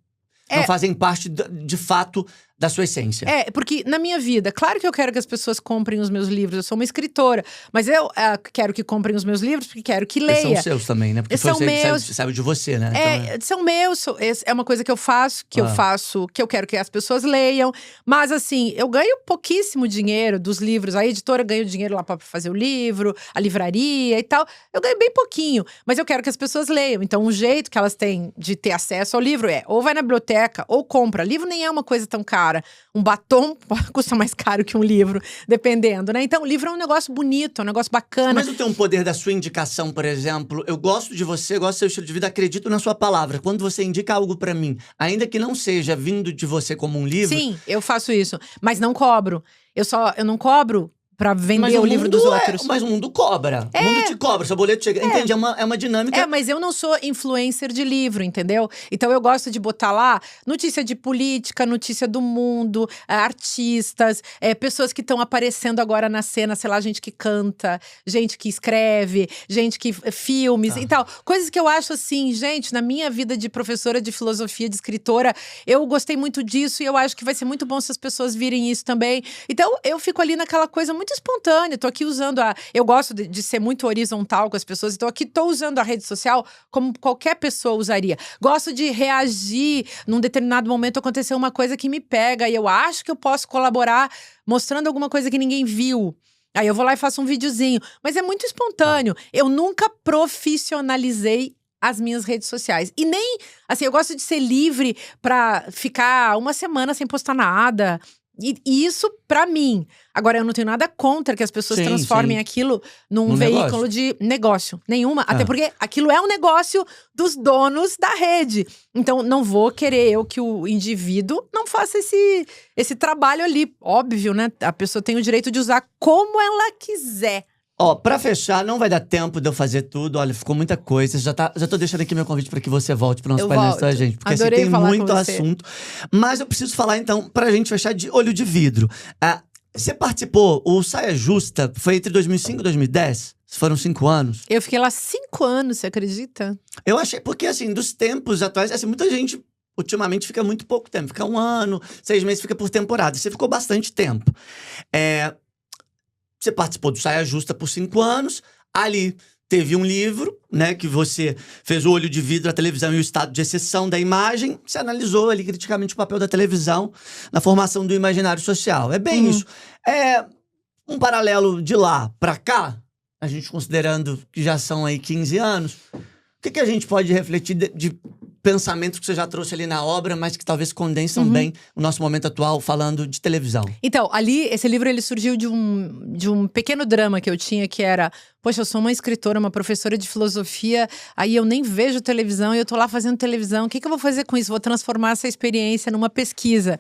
não fazem parte, de fato, da sua essência. Porque na minha vida, claro que eu quero que as pessoas comprem os meus livros, eu sou uma escritora, mas eu quero que comprem os meus livros porque quero que leia. Eles são seus também, né? Porque São meus. Sabe de você, né? São meus, é uma coisa que eu faço, que eu quero que as pessoas leiam. Mas assim, eu ganho pouquíssimo dinheiro dos livros. A editora ganha o dinheiro lá pra fazer o livro, a livraria e tal. Eu ganho bem pouquinho, mas eu quero que as pessoas leiam. Então, um jeito que elas têm de ter acesso ao livro ou vai na biblioteca ou compra. Livro nem é uma coisa tão cara. Um batom custa mais caro que um livro, dependendo, né? Então, o livro é um negócio bonito, é um negócio bacana. Mas não tem um poder da sua indicação, por exemplo. Eu gosto de você, gosto do seu estilo de vida, acredito na sua palavra. Quando você indica algo pra mim, ainda que não seja vindo de você como um livro… Sim, eu faço isso, mas não cobro. Eu não cobro pra vender o livro dos outros. Mas o mundo cobra. O mundo te cobra, seu boleto chega. Entende? É uma dinâmica… Mas eu não sou influencer de livro, entendeu? Então eu gosto de botar lá notícia de política, notícia do mundo, artistas, pessoas que estão aparecendo agora na cena, sei lá, gente que canta, gente que escreve, gente que… filmes e tal. Coisas que eu acho assim, gente, na minha vida de professora de filosofia, de escritora, eu gostei muito disso e eu acho que vai ser muito bom se as pessoas virem isso também. Então eu fico ali naquela coisa muito espontânea, tô aqui usando eu gosto de ser muito horizontal com as pessoas, então aqui tô usando a rede social como qualquer pessoa usaria. Gosto de reagir, num determinado momento aconteceu uma coisa que me pega e eu acho que eu posso colaborar mostrando alguma coisa que ninguém viu. Aí eu vou lá e faço um videozinho, mas é muito espontâneo. Eu nunca profissionalizei as minhas redes sociais. E nem, assim, eu gosto de ser livre pra ficar uma semana sem postar nada. E isso pra mim. Agora, eu não tenho nada contra que as pessoas transformem aquilo num veículo de negócio. Nenhuma. Até porque aquilo é um negócio dos donos da rede. Então, não vou querer que o indivíduo não faça esse trabalho ali. Óbvio, né? A pessoa tem o direito de usar como ela quiser. Pra fechar, não vai dar tempo de eu fazer tudo. Olha, ficou muita coisa. Já tô deixando aqui meu convite pra que você volte pro nosso painel da gente. Porque assim, tem muito assunto. Mas eu preciso falar, então, pra gente fechar de olho de vidro. Você participou, o Saia Justa foi entre 2005 e 2010? Foram 5 anos? Eu fiquei lá 5 anos, você acredita? Eu achei, porque assim, dos tempos atuais, assim, muita gente… ultimamente fica muito pouco tempo. Fica 1 ano, 6 meses, fica por temporada. Você ficou bastante tempo. Você participou do Saia Justa por 5 anos. Ali teve um livro, né? Que você fez o olho de vidro, a televisão e o estado de exceção da imagem. Você analisou ali criticamente o papel da televisão na formação do imaginário social. É bem isso. Um paralelo de lá pra cá, a gente considerando que já são aí 15 anos, o que a gente pode refletir de pensamentos que você já trouxe ali na obra, mas que talvez condensam bem o nosso momento atual, falando de televisão? Então, ali, esse livro ele surgiu de um pequeno drama que eu tinha, que era… Poxa, eu sou uma escritora, uma professora de filosofia, aí eu nem vejo televisão e eu tô lá fazendo televisão. O que eu vou fazer com isso? Vou transformar essa experiência numa pesquisa.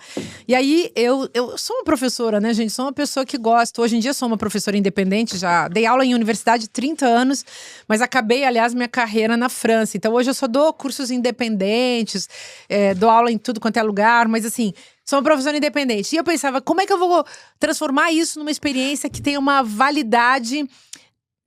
E aí, eu sou uma professora, né, gente? Sou uma pessoa que gosto. Hoje em dia, sou uma professora independente, já dei aula em universidade 30 anos, mas acabei, aliás, minha carreira na França. Então, hoje eu só dou cursos independentes, dou aula em tudo quanto é lugar, mas assim… Sou uma professora independente. E eu pensava, como é que eu vou transformar isso numa experiência que tenha uma validade…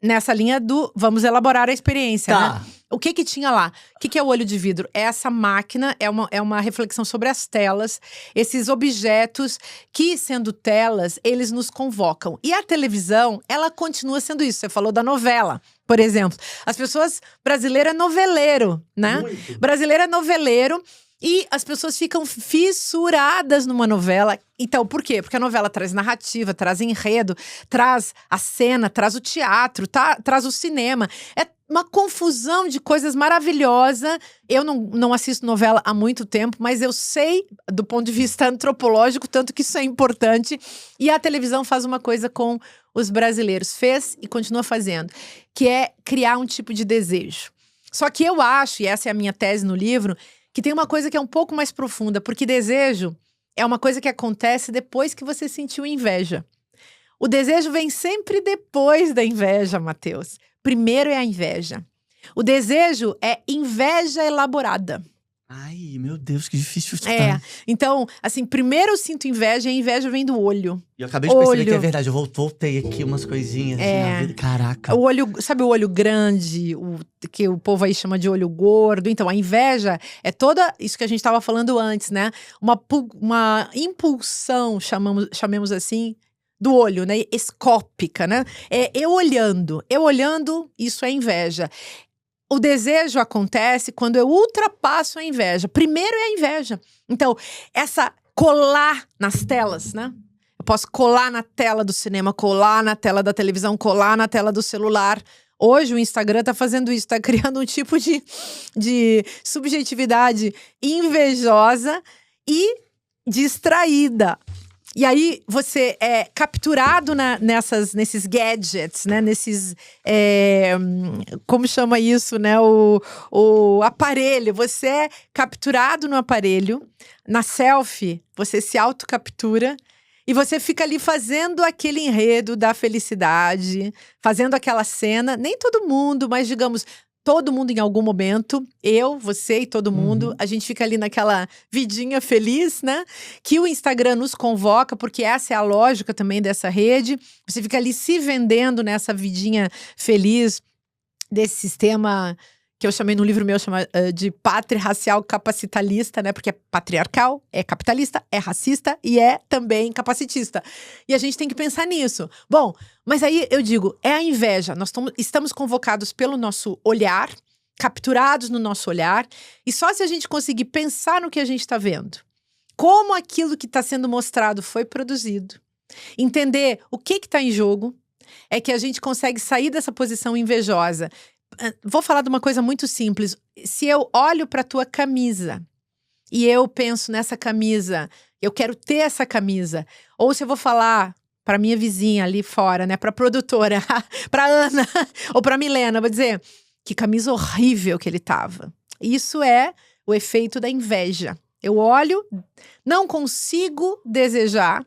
Nessa linha do vamos elaborar a experiência, né? O que tinha lá? O que é o olho de vidro? É essa máquina, é uma reflexão sobre as telas, esses objetos que, sendo telas, eles nos convocam. E a televisão, ela continua sendo isso. Você falou da novela, por exemplo. As pessoas… Brasileiro é noveleiro, né? Muito. Brasileiro é noveleiro. E as pessoas ficam fissuradas numa novela. Então, por quê? Porque a novela traz narrativa, traz enredo, traz a cena, traz o teatro, traz o cinema. É uma confusão de coisas maravilhosa. Eu não assisto novela há muito tempo, mas eu sei, do ponto de vista antropológico, tanto que isso é importante. E a televisão faz uma coisa com os brasileiros. Fez e continua fazendo, que é criar um tipo de desejo. Só que eu acho, e essa é a minha tese no livro, que tem uma coisa que é um pouco mais profunda, porque desejo é uma coisa que acontece depois que você sentiu inveja. O desejo vem sempre depois da inveja, Matheus. Primeiro é a inveja. O desejo é inveja elaborada. Ai, meu Deus, que difícil isso É, tá. então, assim, primeiro eu sinto inveja, e a inveja vem do olho. E eu acabei de perceber que é Olho. verdade. Eu voltei aqui umas coisinhas assim na vida. Caraca. O olho, sabe o olho grande, que o povo aí chama de olho gordo? Então, a inveja é toda isso que a gente estava falando antes, né? Uma impulsão, chamemos assim, do olho, né? Escópica, né? Eu olhando, isso é inveja. O desejo acontece quando eu ultrapasso a inveja. Primeiro é a inveja. Então, essa colar nas telas, né? Eu posso colar na tela do cinema, colar na tela da televisão, colar na tela do celular. Hoje o Instagram tá fazendo isso, tá criando um tipo de subjetividade invejosa e distraída. E aí você é capturado nesses gadgets, né? Nesses, como chama isso, né? O aparelho. Você é capturado no aparelho, na selfie, você se autocaptura. E você fica ali fazendo aquele enredo da felicidade, fazendo aquela cena. Nem todo mundo, mas digamos, todo mundo em algum momento, eu, você e todo mundo, a gente fica ali naquela vidinha feliz, né? Que o Instagram nos convoca, porque essa é a lógica também dessa rede. Você fica ali se vendendo nessa vidinha feliz desse sistema que eu chamei no livro meu de pátria racial capacitalista, né? Porque é patriarcal, é capitalista, é racista e é também capacitista. E a gente tem que pensar nisso. Bom, mas aí eu digo, é a inveja. Nós estamos convocados pelo nosso olhar, capturados no nosso olhar, e só se a gente conseguir pensar no que a gente está vendo, como aquilo que está sendo mostrado foi produzido, entender o que está em jogo, é que a gente consegue sair dessa posição invejosa. Vou falar de uma coisa muito simples. Se eu olho para a tua camisa e eu penso nessa camisa, eu quero ter essa camisa. Ou se eu vou falar para minha vizinha ali fora, né, para produtora, para Ana ou para Milena, vou dizer que camisa horrível que ele tava. Isso é o efeito da inveja. Eu olho, não consigo desejar.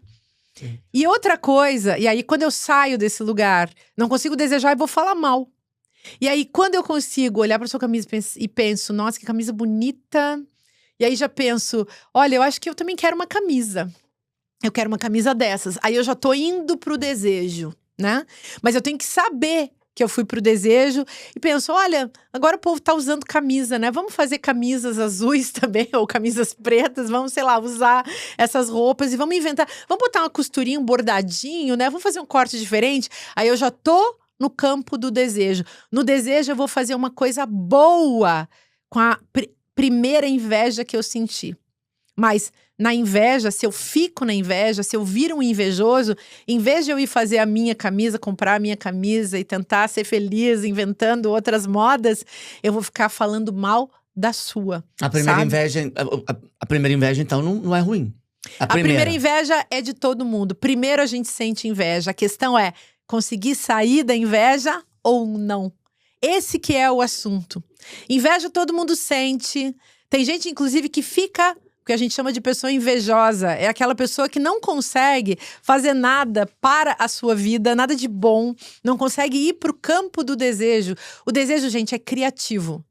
Sim. E outra coisa, e aí quando eu saio desse lugar, não consigo desejar e vou falar mal. E aí, quando eu consigo olhar para sua camisa e penso, nossa, que camisa bonita. E aí já penso, olha, eu acho que eu também quero uma camisa. Eu quero uma camisa dessas. Aí eu já tô indo pro desejo, né? Mas eu tenho que saber que eu fui pro desejo e penso, olha, agora o povo tá usando camisa, né? Vamos fazer camisas azuis também, ou camisas pretas, vamos, sei lá, usar essas roupas e vamos inventar. Vamos botar uma costurinha, um bordadinho, né? Vamos fazer um corte diferente. Aí eu já tô no campo do desejo. No desejo eu vou fazer uma coisa boa com a primeira inveja que eu senti. Mas na inveja, se eu fico na inveja, se eu viro um invejoso, em vez de eu ir fazer a minha camisa, comprar a minha camisa e tentar ser feliz, inventando outras modas, eu vou ficar falando mal da sua. A primeira sabe? inveja, a primeira inveja, então, não é ruim. A primeira inveja é de todo mundo. Primeiro a gente sente inveja. A questão é conseguir sair da inveja ou não. Esse que é o assunto. Inveja todo mundo sente. Tem gente, inclusive, que fica, o que a gente chama de pessoa invejosa. É aquela pessoa que não consegue fazer nada para a sua vida, nada de bom. Não consegue ir para o campo do desejo. O desejo, gente, é criativo.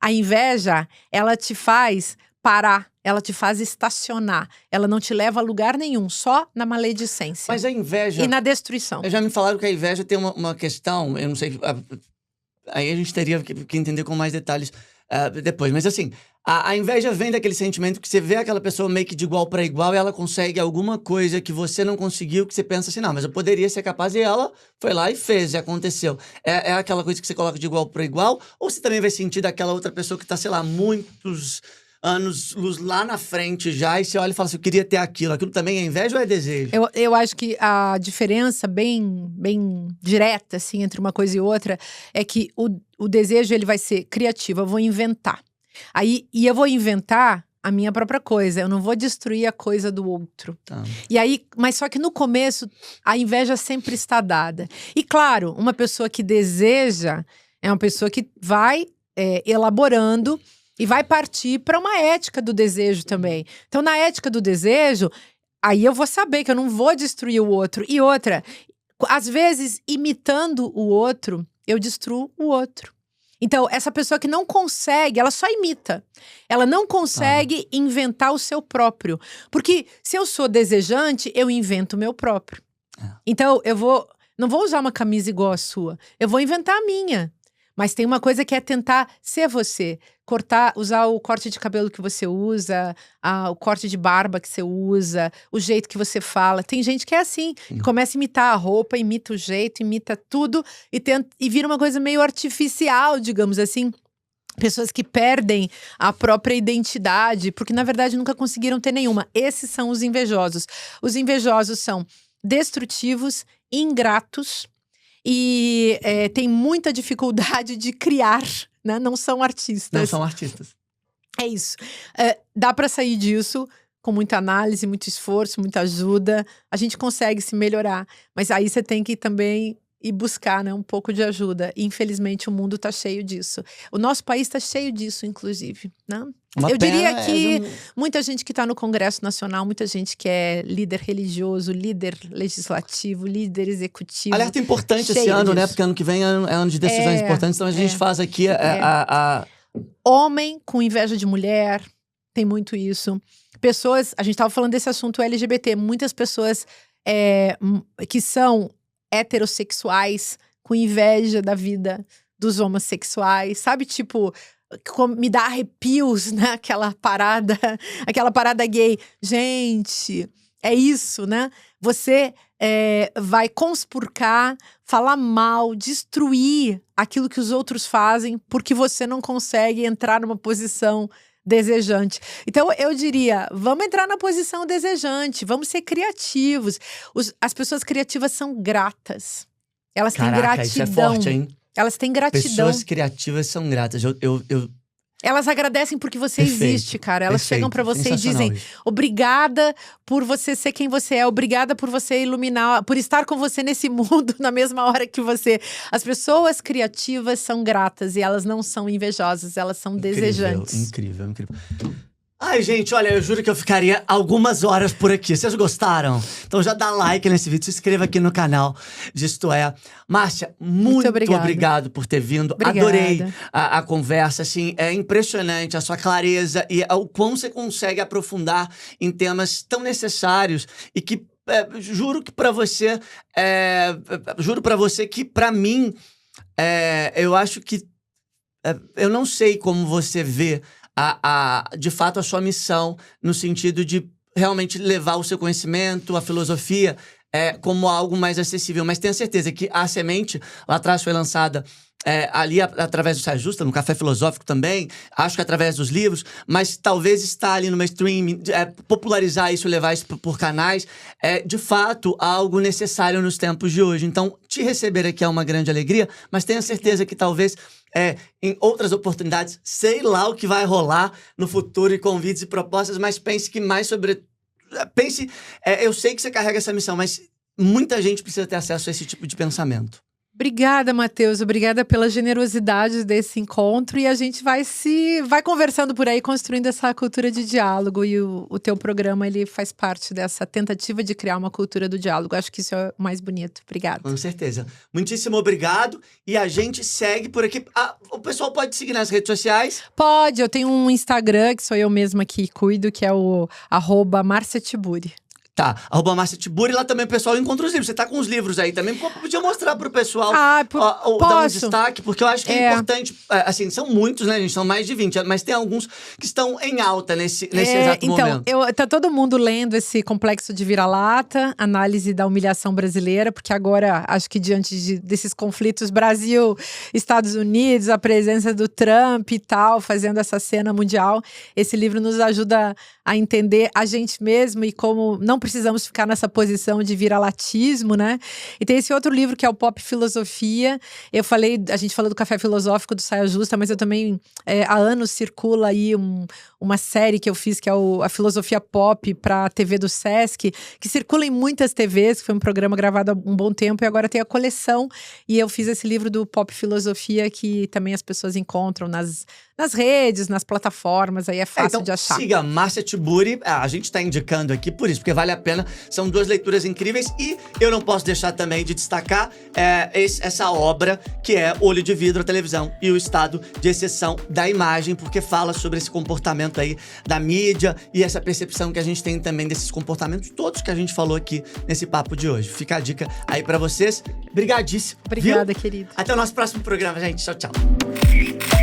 A inveja, ela te faz parar. Ela te faz estacionar. Ela não te leva a lugar nenhum, só na maledicência. Mas a inveja... E na destruição. Já me falaram que a inveja tem uma questão, eu não sei... Aí a gente teria que entender com mais detalhes depois. Mas assim, a inveja vem daquele sentimento que você vê aquela pessoa meio que de igual para igual e ela consegue alguma coisa que você não conseguiu, que você pensa assim, não, mas eu poderia ser capaz, e ela foi lá e fez, e aconteceu. É aquela coisa que você coloca de igual para igual, ou você também vai sentir daquela outra pessoa que tá, sei lá, muitos anos luz lá na frente já, e você olha e fala assim, eu queria ter aquilo. Aquilo também é inveja ou é desejo? Eu acho que a diferença bem direta, assim, entre uma coisa e outra, é que o desejo, ele vai ser criativo, eu vou inventar. E eu vou inventar a minha própria coisa, eu não vou destruir a coisa do outro. Tá. E aí, mas só que no começo, a inveja sempre está dada. E claro, uma pessoa que deseja, é uma pessoa que vai elaborando e vai partir para uma ética do desejo também. Então, na ética do desejo, aí eu vou saber que eu não vou destruir o outro. E outra, às vezes, imitando o outro, eu destruo o outro. Então, essa pessoa que não consegue, ela só imita. Ela não consegue inventar o seu próprio. Porque se eu sou desejante, eu invento o meu próprio. Então, não vou usar uma camisa igual a sua. Eu vou inventar a minha. Mas tem uma coisa que é tentar ser você. Usar o corte de cabelo que você usa, o corte de barba que você usa, o jeito que você fala. Tem gente que é assim, que começa a imitar a roupa, imita o jeito, imita tudo e vira uma coisa meio artificial, digamos assim. Pessoas que perdem a própria identidade, porque na verdade nunca conseguiram ter nenhuma. Esses são os invejosos. Os invejosos são destrutivos, ingratos e têm muita dificuldade de criar, né? Não são artistas. Não são artistas. É isso. Dá para sair disso com muita análise, muito esforço, muita ajuda. A gente consegue se melhorar. Mas aí você tem que também ir buscar, né, um pouco de ajuda. E, infelizmente, o mundo tá cheio disso. O nosso país tá cheio disso, inclusive, né? Eu diria que muita gente que está no Congresso Nacional, muita gente que é líder religioso, líder legislativo, líder executivo. Alerta importante esse ano, né? Porque ano que vem é ano de decisões importantes. Então a gente faz aqui Homem com inveja de mulher, tem muito isso. Pessoas, a gente estava falando desse assunto LGBT, muitas pessoas que são heterossexuais com inveja da vida dos homossexuais, sabe? Tipo, me dá arrepios, né? Aquela parada gay. Gente, é isso, né? Você vai conspurcar, falar mal, destruir aquilo que os outros fazem porque você não consegue entrar numa posição desejante. Então, eu diria, vamos entrar na posição desejante, vamos ser criativos. As pessoas criativas são gratas. Elas têm gratidão. Isso é forte, hein? Elas têm gratidão. Pessoas criativas são gratas. Elas agradecem porque você existe, cara. Elas chegam pra você e dizem obrigada por você ser quem você é. Obrigada por você iluminar, por estar com você nesse mundo na mesma hora que você. As pessoas criativas são gratas e elas não são invejosas, elas são desejantes. Incrível. Ai, gente, olha, eu juro que eu ficaria algumas horas por aqui. Vocês gostaram? Então já dá like nesse vídeo, se inscreva aqui no canal de Isto É. Márcia, muito obrigado por ter vindo. Obrigada. Adorei a conversa, assim, é impressionante a sua clareza e o quão você consegue aprofundar em temas tão necessários e que juro pra você que pra mim, eu acho que eu não sei como você vê de fato a sua missão no sentido de realmente levar o seu conhecimento, a filosofia como algo mais acessível, mas tenha certeza que a semente lá atrás foi lançada ali através do Saia Justa, no Café Filosófico também, acho que através dos livros, mas talvez estar ali no mainstream, popularizar isso, levar isso por canais, de fato algo necessário nos tempos de hoje. Então, te receber aqui é uma grande alegria, mas tenha certeza que talvez em outras oportunidades, sei lá o que vai rolar no futuro e convites e propostas, mas pense que mais sobre... eu sei que você carrega essa missão, mas muita gente precisa ter acesso a esse tipo de pensamento. Obrigada, Matheus. Obrigada pela generosidade desse encontro. E a gente vai conversando por aí, construindo essa cultura de diálogo. E o teu programa, ele faz parte dessa tentativa de criar uma cultura do diálogo. Acho que isso é o mais bonito. Obrigada. Com certeza. Muitíssimo obrigado. E a gente segue por aqui. O pessoal pode seguir nas redes sociais? Pode. Eu tenho um Instagram, que sou eu mesma que cuido, que é o @MárciaTiburi. Tá, @Márcia Tiburi, lá também o pessoal encontra os livros. Você tá com os livros aí também, podia mostrar pro pessoal dar um destaque, porque eu acho que é importante, assim, são muitos, né, gente, são mais de 20, mas tem alguns que estão em alta nesse exato momento. Então, tá todo mundo lendo esse Complexo de Vira-Lata, análise da humilhação brasileira, porque agora, acho que diante desses conflitos Brasil, Estados Unidos, a presença do Trump e tal, fazendo essa cena mundial, esse livro nos ajuda a entender a gente mesmo e como não precisamos ficar nessa posição de viralatismo, né? E tem esse outro livro que é o Pop Filosofia. A gente falou do Café Filosófico do Saia Justa, mas eu também, há anos circula aí uma série que eu fiz, que é a Filosofia Pop para a TV do Sesc, que circula em muitas TVs, que foi um programa gravado há um bom tempo, e agora tem a coleção. E eu fiz esse livro do Pop Filosofia, que também as pessoas encontram nas redes, nas plataformas, aí é fácil de achar. Siga Márcia Tiburi, a gente tá indicando aqui por isso, porque vale a pena. São 2 leituras incríveis e eu não posso deixar também de destacar essa obra que é Olho de Vidro, a televisão e o estado de exceção da imagem, porque fala sobre esse comportamento aí da mídia e essa percepção que a gente tem também desses comportamentos todos que a gente falou aqui nesse papo de hoje. Fica a dica aí pra vocês. Brigadíssimo. Obrigada, viu? querido. Até o nosso próximo programa, gente. Tchau, tchau.